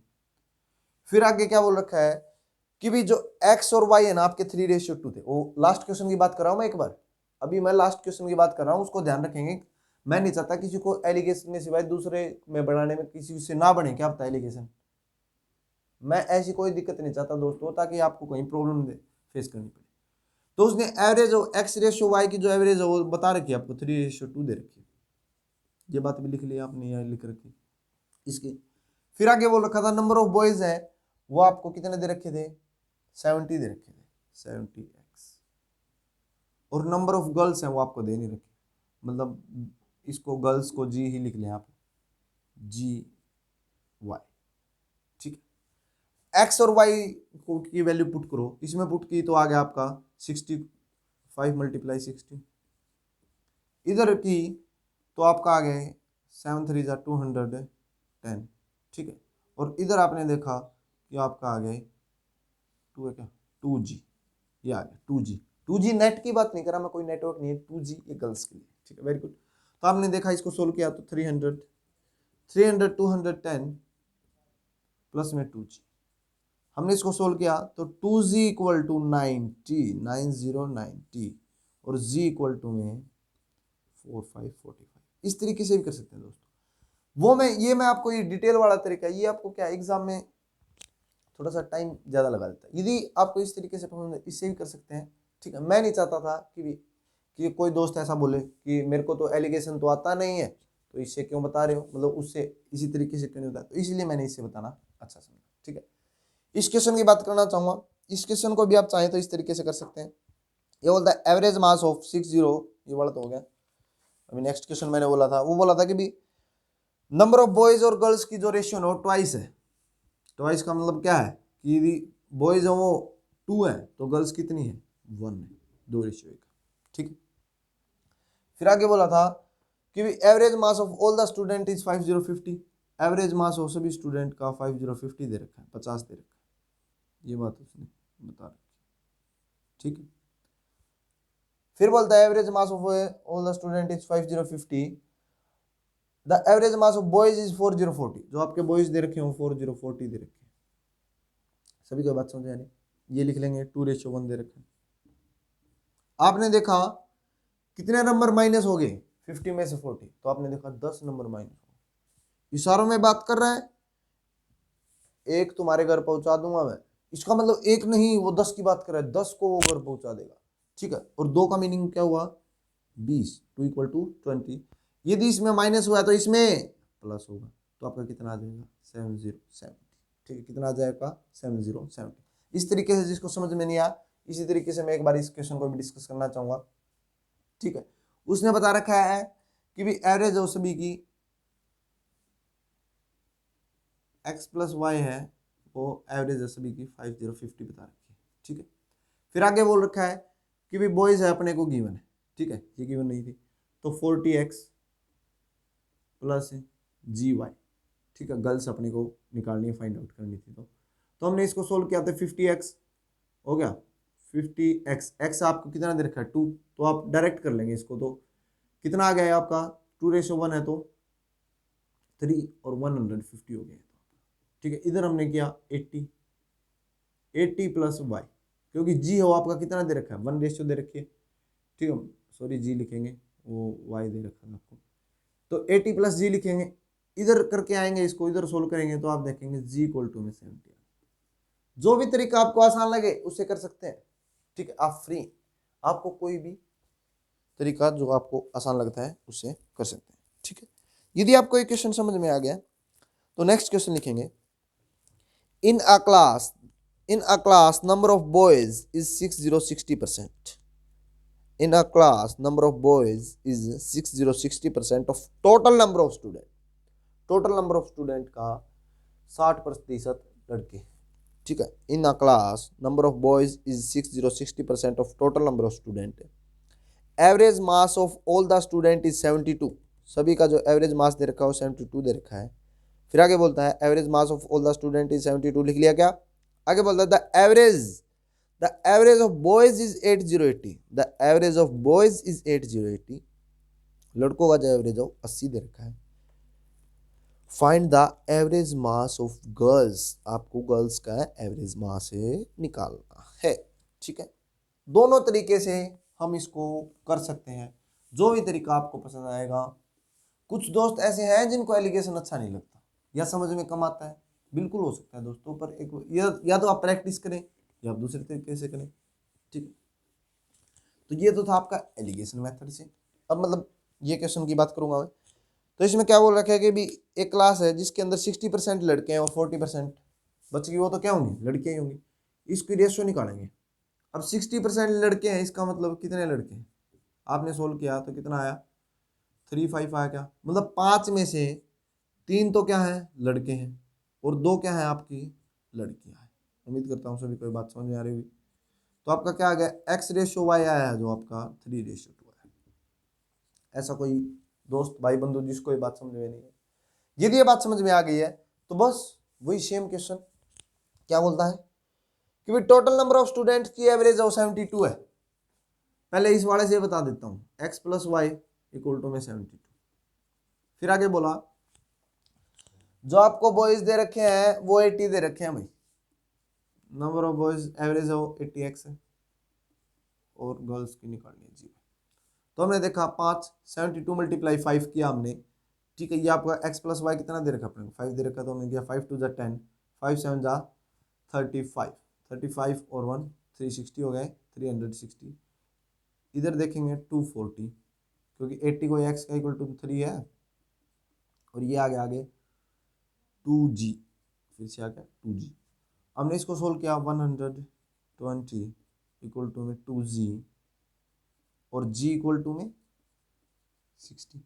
फिर आगे क्या बोल रखा है कि भी जो x और y है ना आपके 3:2 थे। वो लास्ट क्वेश्चन की बात कर रहा हूँ मैं एक बार, अभी मैं लास्ट क्वेश्चन की बात कर रहा हूँ, उसको ध्यान रखेंगे। मैं नहीं चाहता किसी को एलिगेशन में सिवाय दूसरे में बनाने में किसी से ना बने, क्या पता एलिगेशन, मैं ऐसी कोई दिक्कत नहीं चाहता दोस्तों, ताकि आपको कहीं प्रॉब्लम फेस करनी पड़े। तो उसने एवरेज एक्स रेशियो वाई की जो एवरेज है वो बता रखी है आपको 3:2 दे रखी है, ये बात भी लिख लिया आपने, यहाँ लिख रखी इसकी। फिर आगे बोल रखा था नंबर ऑफ बॉयज है वो आपको कितने दे रखे थे, 70 दे रखे थे, 70x। और नंबर ऑफ गर्ल्स हैं वो आपको दे नहीं रखे, मतलब इसको गर्ल्स को जी ही लिख लें आप, GY। ठीक है, एक्स और वाई की वैल्यू पुट करो, इसमें पुट की तो आ गया आपका 65 × 60, इधर की तो आपका आ गया 7 3 210। ठीक है, और इधर आपने देखा कि आपका आ गया 2G, ये आ गया 2G नेट की बात नहीं करा मैं, कोई नेटवर्क नहीं है, 2G ये गर्ल्स के लिए। ठीक है, वेरी गुड। तो आपने देखा इसको सोल्व किया तो 300 210 प्लस में 2G, हमने इसको सोल्व किया तो 2G इक्वल टू 90 और G इक्वल टू में 4545। इस तरीके से भी कर सकते हैं दोस्तों। वो मैं आपको ये डिटेल वाला तरीका, ये आपको क्या एग्जाम में थोड़ा सा टाइम ज़्यादा लगा देता है। यदि आपको इस तरीके से पसंद है इससे भी कर सकते हैं। ठीक है, मैं नहीं चाहता था कि कोई दोस्त ऐसा बोले कि मेरे को तो एलिगेशन तो आता नहीं है तो इससे क्यों बता रहे हो, मतलब उससे इसी तरीके से क्यों नहीं बताया, तो इसलिए मैंने इससे बताना अच्छा समझा। ठीक है, इस क्वेश्चन की बात करना चाहूँगा, इस क्वेश्चन को भी आप चाहें तो इस तरीके से कर सकते हैं। ये बोलता है एवरेज मास ऑफ 60, ये वाला तो हो गया। अभी नेक्स्ट क्वेश्चन मैंने बोला था, वो बोला था कि भी नंबर ऑफ बॉयज और गर्ल्स की जो रेशियो है वो ट्वाइस है। ट्वाइस का मतलब क्या है कि यदि बॉयज है वो 2 है तो गर्ल्स कितनी है 1 है, 2:1। ठीक है, फिर आगे बोला था कि average mass of all the student is 5050। Average mass of सभी स्टूडेंट का 5050 दे रखा है, 50 दे रखा है, ये बात उसने बता रखी। ठीक है, फिर बोलता है average mass of all the student is 5050, the average mass of boys is 4040। जो आपके बॉयज दे रखे हो 4040 दे रखे हैं, सभी को बात समझ आनी, ये लिख लेंगे 2:1 दे रखे। आपने देखा कितने नंबर माइनस हो गए 50 में से 40, तो आपने देखा 10 नंबर माइनस हो गए। इशारों में बात कर रहा है, एक तुम्हारे घर पहुंचा दूंगा मैं, इसका मतलब एक नहीं वो 10 की बात कर रहा है, 10 को वो घर पहुंचा देगा। ठीक है, और 2 का मीनिंग क्या हुआ 20, 2 = 20। यदि इसमें माइनस हुआ तो इसमें प्लस होगा, तो आपका कितना आ जाएगा 7070। ठीक है, कितना आ जाएगा 7070। इस तरीके से जिसको समझ में नहीं आया, इसी तरीके से मैं एक बार इस क्वेश्चन को भी डिस्कस करना चाहूंगा। ठीक है, उसने बता रखा है कि भी एवरेज हो सभी की x प्लस वाई है, वो एवरेज है सभी की 5050 बता रखी है। ठीक है, फिर आगे बोल रखा है कि भी बॉयज है अपने को गिवन है। ठीक है, ये गिवन नहीं थी, तो 40x प्लस GY। ठीक है, गर्ल्स अपने को निकालनी है, फाइंड आउट करनी थी, तो हमने इसको सोल्व किया था 50x हो गया 50x, x आपको कितना दे रखा है 2, तो आप डायरेक्ट कर लेंगे इसको, तो कितना आ गया आपका 2:1 है तो 3 और 150 हो गया। ठीक है, इधर हमने किया 80 प्लस वाई, क्योंकि जी हो आपका कितना दे रखा है 1 दे रखी है। ठीक है, सॉरी जी लिखेंगे, वो वाई दे रखा है आपको, तो 80 प्लस जी लिखेंगे, इधर करके आएंगे इसको, इधर सोल्व करेंगे तो आप देखेंगे जी इक्वल टू में 70। जो भी तरीका आपको आसान लगे उससे कर सकते हैं। ठीक है, आप फ्री, आपको कोई भी तरीका जो आपको आसान लगता है उससे कर सकते हैं। ठीक है, यदि आपको एक क्वेश्चन समझ में आ गया तो नेक्स्ट क्वेश्चन लिखेंगे, in a class number of boys is 60% in a class number of boys is 60% of total number of student, total number of student का 60% लड़के। ठीक है, in a class number of boys is 60% of total number of student, average mass of all the student is 72, सभी का जो average mass दे रखा है वो 72 दे रखा है। फिर आगे बोलता है average mass of all the student is 72, लिख लिया क्या? आगे बोलता है the average of boys is 8080, the average of boys is 8080, लड़कों का जो एवरेज है 80 दे रखा है। Find the average mass of girls, आपको गर्ल्स का एवरेज मास निकालना है। ठीक है, दोनों तरीके से हम इसको कर सकते हैं, जो भी तरीका आपको पसंद आएगा। कुछ दोस्त ऐसे हैं जिनको एलिगेशन अच्छा नहीं लगता या समझ में कम आता है, बिल्कुल हो सकता है दोस्तों, पर एक या तो आप प्रैक्टिस करें या आप दूसरे तरीके से करें। ठीक है, तो ये तो था आपका एलिगेशन मेथड से। अब मतलब ये क्वेश्चन की बात करूंगा मैं, तो इसमें क्या बोल रखा है कि भी एक क्लास है जिसके अंदर 60% लड़के हैं और 40% बच्चे, वो तो क्या होंगी, लड़के ही होंगी। इसकी रेशियो निकालेंगे। अब 60% लड़के हैं, इसका मतलब कितने लड़के हैं, आपने सोल्व किया तो कितना आया, 3 5 आया क्या, मतलब 5 में से 3 तो क्या है, लड़के हैं और 2 क्या है, आपकी लड़कियां हैं। उम्मीद करता हूँ सभी कोई बात समझ में आ रही होगी। तो आपका क्या आ गया, x/y आया है जो आपका 3/2 है। ऐसा कोई दोस्त भाई बंधु जिसको ये बात समझ में नहीं है, यदि ये बात समझ में आ गई है तो बस वही सेम क्वेश्चन क्या बोलता है कि भाई टोटल नंबर ऑफ स्टूडेंट की एवरेज है 72 है। पहले इस वाले से बता देता हूँ, x + y = 72। फिर आगे बोला जो आपको बॉयज दे रखे हैं वो 80 दे रखे हैं भाई, नंबर ऑफ बॉयज एवरेज है वो 80x है और गर्ल्स की निकालनी है 0। तो हमने देखा 5 72 × 5 किया हमने। ठीक है, ये आपका x + y कितना दे रखा, अपने 5 दे रखा, तो हमने किया 5 2 = 10, 5 7 = 35, 35 और 1 360 हो गए, 360। इधर देखेंगे 240, क्योंकि 80 को x का = 3 है और ये आ गया आगे 2g, फिर से आ गया 2g। हमने इसको सोल्व किया 120 = 2g और g = 60।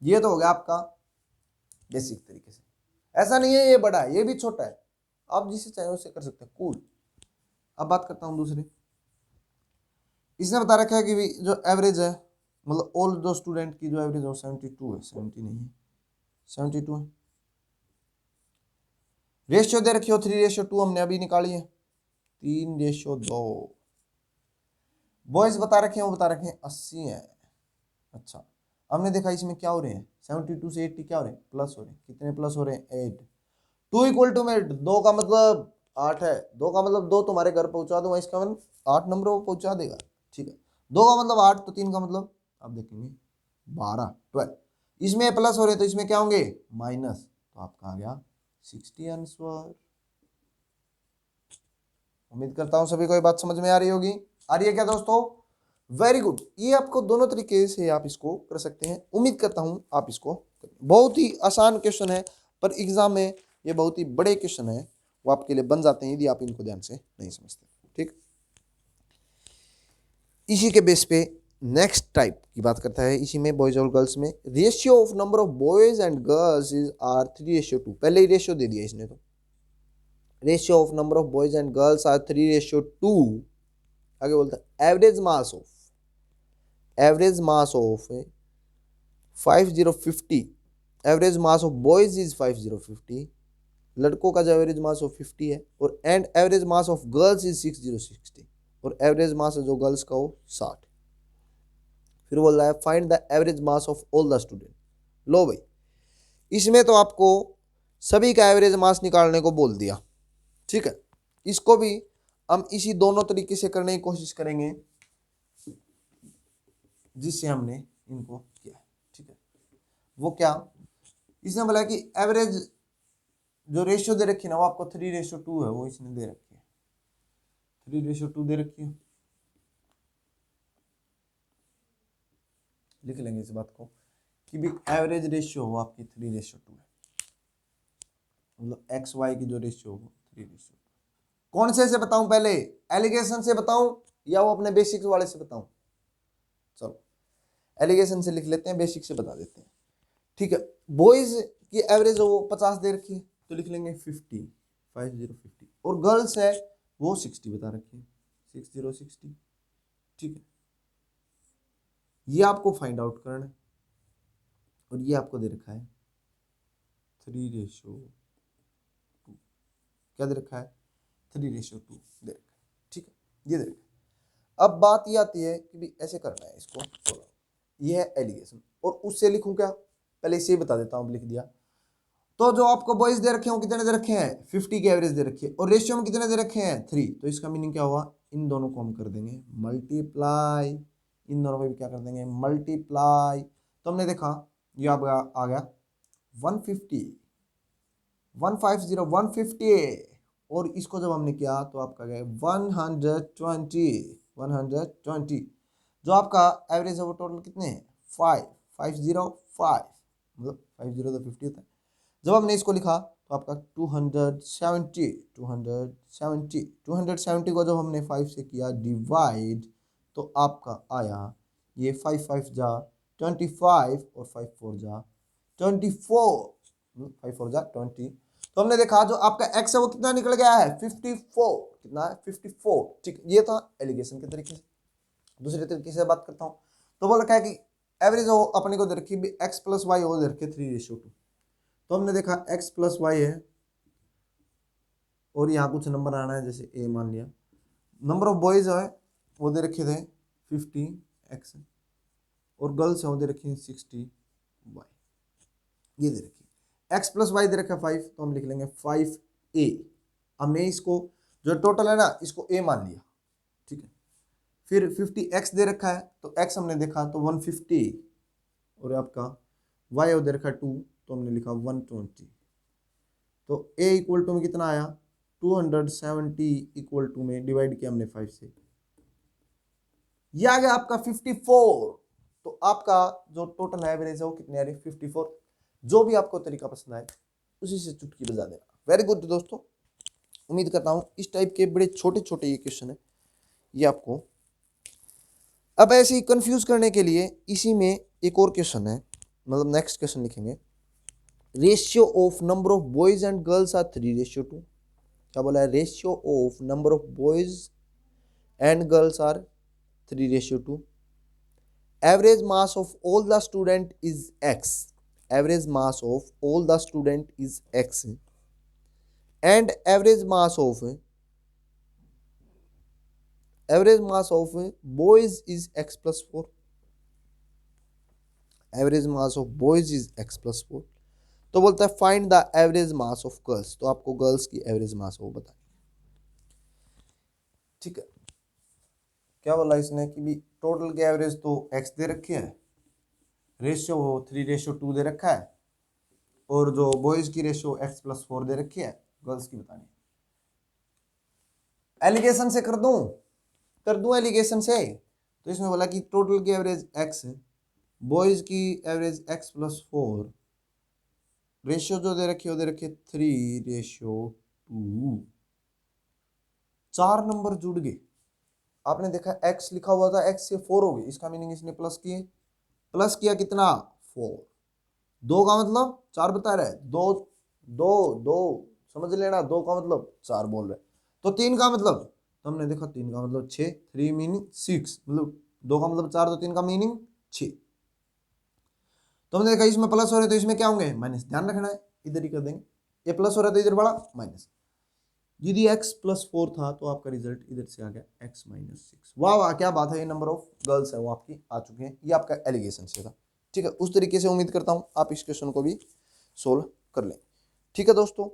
ये तो हो गया आपका बेसिक तरीके से। ऐसा नहीं है ये बड़ा है ये भी छोटा है, आप जिसे चाहे उससे कर सकते हैं, कूल। अब बात करता हूं दूसरे, इसने बता रखा है कि जो एवरेज है, मतलब ऑल दो स्टूडेंट की जो एवरेज है 72 है, 70 नहीं है, 72 है। रेशियो दे रखी हो 3/2, हमने अभी निकाली है 3/2। बॉयज बता रखे हैं, वो बता रखे हैं 80 है। अच्छा, हमने देखा इसमें क्या हो रहे हैं, 72 से 80 क्या हो रहे हैं, प्लस हो रहे हैं। कितने प्लस हो रहे हैं, 8। 2 = में 2 का मतलब 8 है, 2 का मतलब 2 तुम्हारे घर पहुंचा दूंगा, इसका मतलब 8 नंबर वो पहुंचा देगा। ठीक है, 2 का मतलब 8, तो 3 का मतलब आप देखेंगे 12 12। इसमें प्लस हो रहे तो इसमें क्या होंगे, माइनस, तो आपका आ गया 60 आंसर। उम्मीद करता हूं सभी को ये बात समझ में आ रही होगी। आ रही है क्या दोस्तों, वेरी गुड। ये आपको दोनों तरीके से आप इसको कर सकते हैं, उम्मीद करता हूं आप इसको, बहुत ही आसान क्वेश्चन है पर एग्जाम में ये बहुत ही बड़े क्वेश्चन है, वो आपके लिए बन जाते हैं यदि आप इनको ध्यान से नहीं समझते। ठीक, इसी के बेस पे नेक्स्ट टाइप की बात करता है, इसी में बॉयज और गर्ल्स में ratio of number of boys and girls is are 3/2। पहले ही रेशियो दे दिया इसने, तो ratio of number of boys and girls are 3/2। आगे बोलता है average mass of 5050, average mass of boys is 5050, लड़कों का जो एवरेज मास ऑफ 50 है, और and average mass of girls is 6060, और एवरेज मास जो गर्ल्स का वो 60। फिर बोल रहा है find the average mass of all the student. लो भाई, इसमें तो आपको सभी का एवरेज मास निकालने को बोल दिया। ठीक है, इसको भी हम इसी दोनों तरीके से करने की कोशिश करेंगे जिससे हमने इनको किया। ठीक है, वो क्या, इसने बोला कि एवरेज जो रेशियो दे रखी है ना वो आपको 3/2 है, वो इसने दे रखी है, 3/2 दे रखी है। लिख लेंगे इस बात को कि भी एवरेज रेशियो हो आपकी 3:2 है, मतलब एक्स वाई की जो रेशियो हो 3:2। कौन से बताऊं पहले, एलिगेशन से बताऊं या वो अपने बेसिक्स वाले से बताऊं? चलो एलिगेशन से लिख लेते हैं, बेसिक से बता देते हैं। ठीक है, बॉयज की एवरेज वो 50 दे रखी है तो लिख लेंगे 50 और गर्ल्स है वो 60 बता रखी है 60। ठीक है, ये आपको फाइंड आउट करना है और ये आपको दे रखा है 3:2। क्या दे रखा है? 3:2 दे रखा है। ठीक है, ये दे रखा है। अब बात ये आती है कि भी ऐसे करना है इसको, चलो ये है एलिगेशन और उससे लिखूं क्या, पहले इसे बता देता हूं, लिख दिया। तो जो आपको बॉयज दे रखे हैं वो कितने दे रखे हैं? 50 की एवरेज दे रखी है और रेशियो में कितने दे रखे हैं? 3। तो इसका मीनिंग क्या हुआ, इन दोनों को हम कर देंगे मल्टीप्लाई, इन दोनों को भी क्या कर देंगे? मल्टीप्लाई। तो हमने देखा ये आप आ गया 150 150 और इसको जब हमने किया तो आपका गया 120 जो आपका एवरेज है वो टोटल कितने हैं? 505 मतलब 50 तो 50 होता है। जब हमने इसको लिखा तो आपका 270 को जब हमने 5 से किया डिवाइड तो आपका आया ये 5 5 जा 25 और 5 4 जा 24, 5 4 जा 20। तो हमने देखा जो आपका x है वो कितना निकल गया है? 54। कितना है? 54। ठीक, ये था एलिगेशन के तरीके से। दूसरे तरीके से बात करता हूँ तो वो लिखा है कि एवरेज हो अपने को दे रखी x प्लस वाई हो दे रखे 3:2। तो हमने देखा x प्लस वाई है और यहाँ कुछ नंबर आना है, जैसे a मान लिया। नंबर ऑफ बॉयज है वो दे रखे थे 50x और गर्ल्स है वो दे रखी है 60y। ये दे रखी x प्लस वाई दे रखा है 5 तो हम लिख लेंगे 5a। हमने इसको जो टोटल है ना इसको a मान लिया। ठीक है, फिर 50x दे रखा है तो x हमने देखा तो 150 और आपका y दे रखा है 2 तो हमने लिखा 120। तो a इक्वल टू में कितना आया? 270 इक्वल टू में डिवाइड किया हमने 5 से, ये आ गया आपका 54। तो आपका जो टोटल एवरेज है वो कितने आ रही? 54। जो भी आपको तरीका पसंद आए उसी से चुटकी बजा देना। वेरी गुड दोस्तों, उम्मीद करता हूं इस टाइप के बड़े छोटे छोटे ये क्वेश्चन है ये आपको अब ऐसे ही कंफ्यूज करने के लिए इसी में एक और क्वेश्चन है, मतलब नेक्स्ट क्वेश्चन लिखेंगे ratio of number of boys and girls are 3:2। क्या बोला है? Ratio of number of boys and girls are 3:2। Average mass of all the student is x। Average mass of all the student is x and average mass of boys is x plus 4। Average mass of boys is x plus 4। तो बोलता है find the average mass of girls. तो आपको girls की average mass वो बतानी। ठीक है, क्या बोला इसने कि भी टोटल की एवरेज तो x दे रखी है, रेशियो 3:2 दे रखा है और जो बॉयज की रेशियो x प्लस 4 दे रखी है, गर्ल्स की बतानी। एलिगेशन से कर दूं एलिगेशन से। तो इसमें बोला कि टोटल की एवरेज x है, बॉयज की एवरेज x प्लस 4, रेशियो जो दे रखी है वो दे रखी है 3:2। 4 नंबर जुड़ गए। आपने देखा x लिखा हुआ था, x से 4 हो गई, इसका मीनिंग इसने प्लस किए, प्लस किया कितना? 4। 2 का मतलब 4 बता रहा है, 2 2 2 समझ लेना, 2 का मतलब 4 बोल रहे। तो 3 का मतलब, तो हमने देखा 3 का मतलब 6, 3 मीनिंग 6, मतलब 2 का मतलब 4 तो 3 का मीनिंग 6। तो हमने देखा इसमें प्लस हो रहे तो इसमें क्या होंगे? माइनस। ध्यान रखना है, इधर ही कर देंगे। ये प्लस हो रहा है तो इधर बड़ा माइनस। यदि x प्लस 4 था तो आपका रिजल्ट इधर से आ गया x माइनस 6। वाह वाह क्या बात है, ये नंबर ऑफ गर्ल्स है वो आपकी आ चुकी हैं। ये आपका एलिगेशन से था। ठीक है, उस तरीके से उम्मीद करता हूं आप इस क्वेश्चन को भी सोल्व कर लें। ठीक है दोस्तों,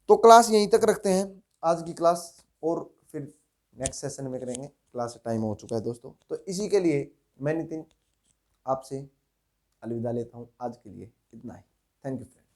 तो क्लास यहीं तक रखते हैं आज की क्लास, और फिर नेक्स्ट सेशन में करेंगे। क्लास टाइम हो चुका है दोस्तों, तो इसी के लिए मैं नितिन आपसे अलविदा लेता हूँ। आज के लिए इतना ही। Thank you friend.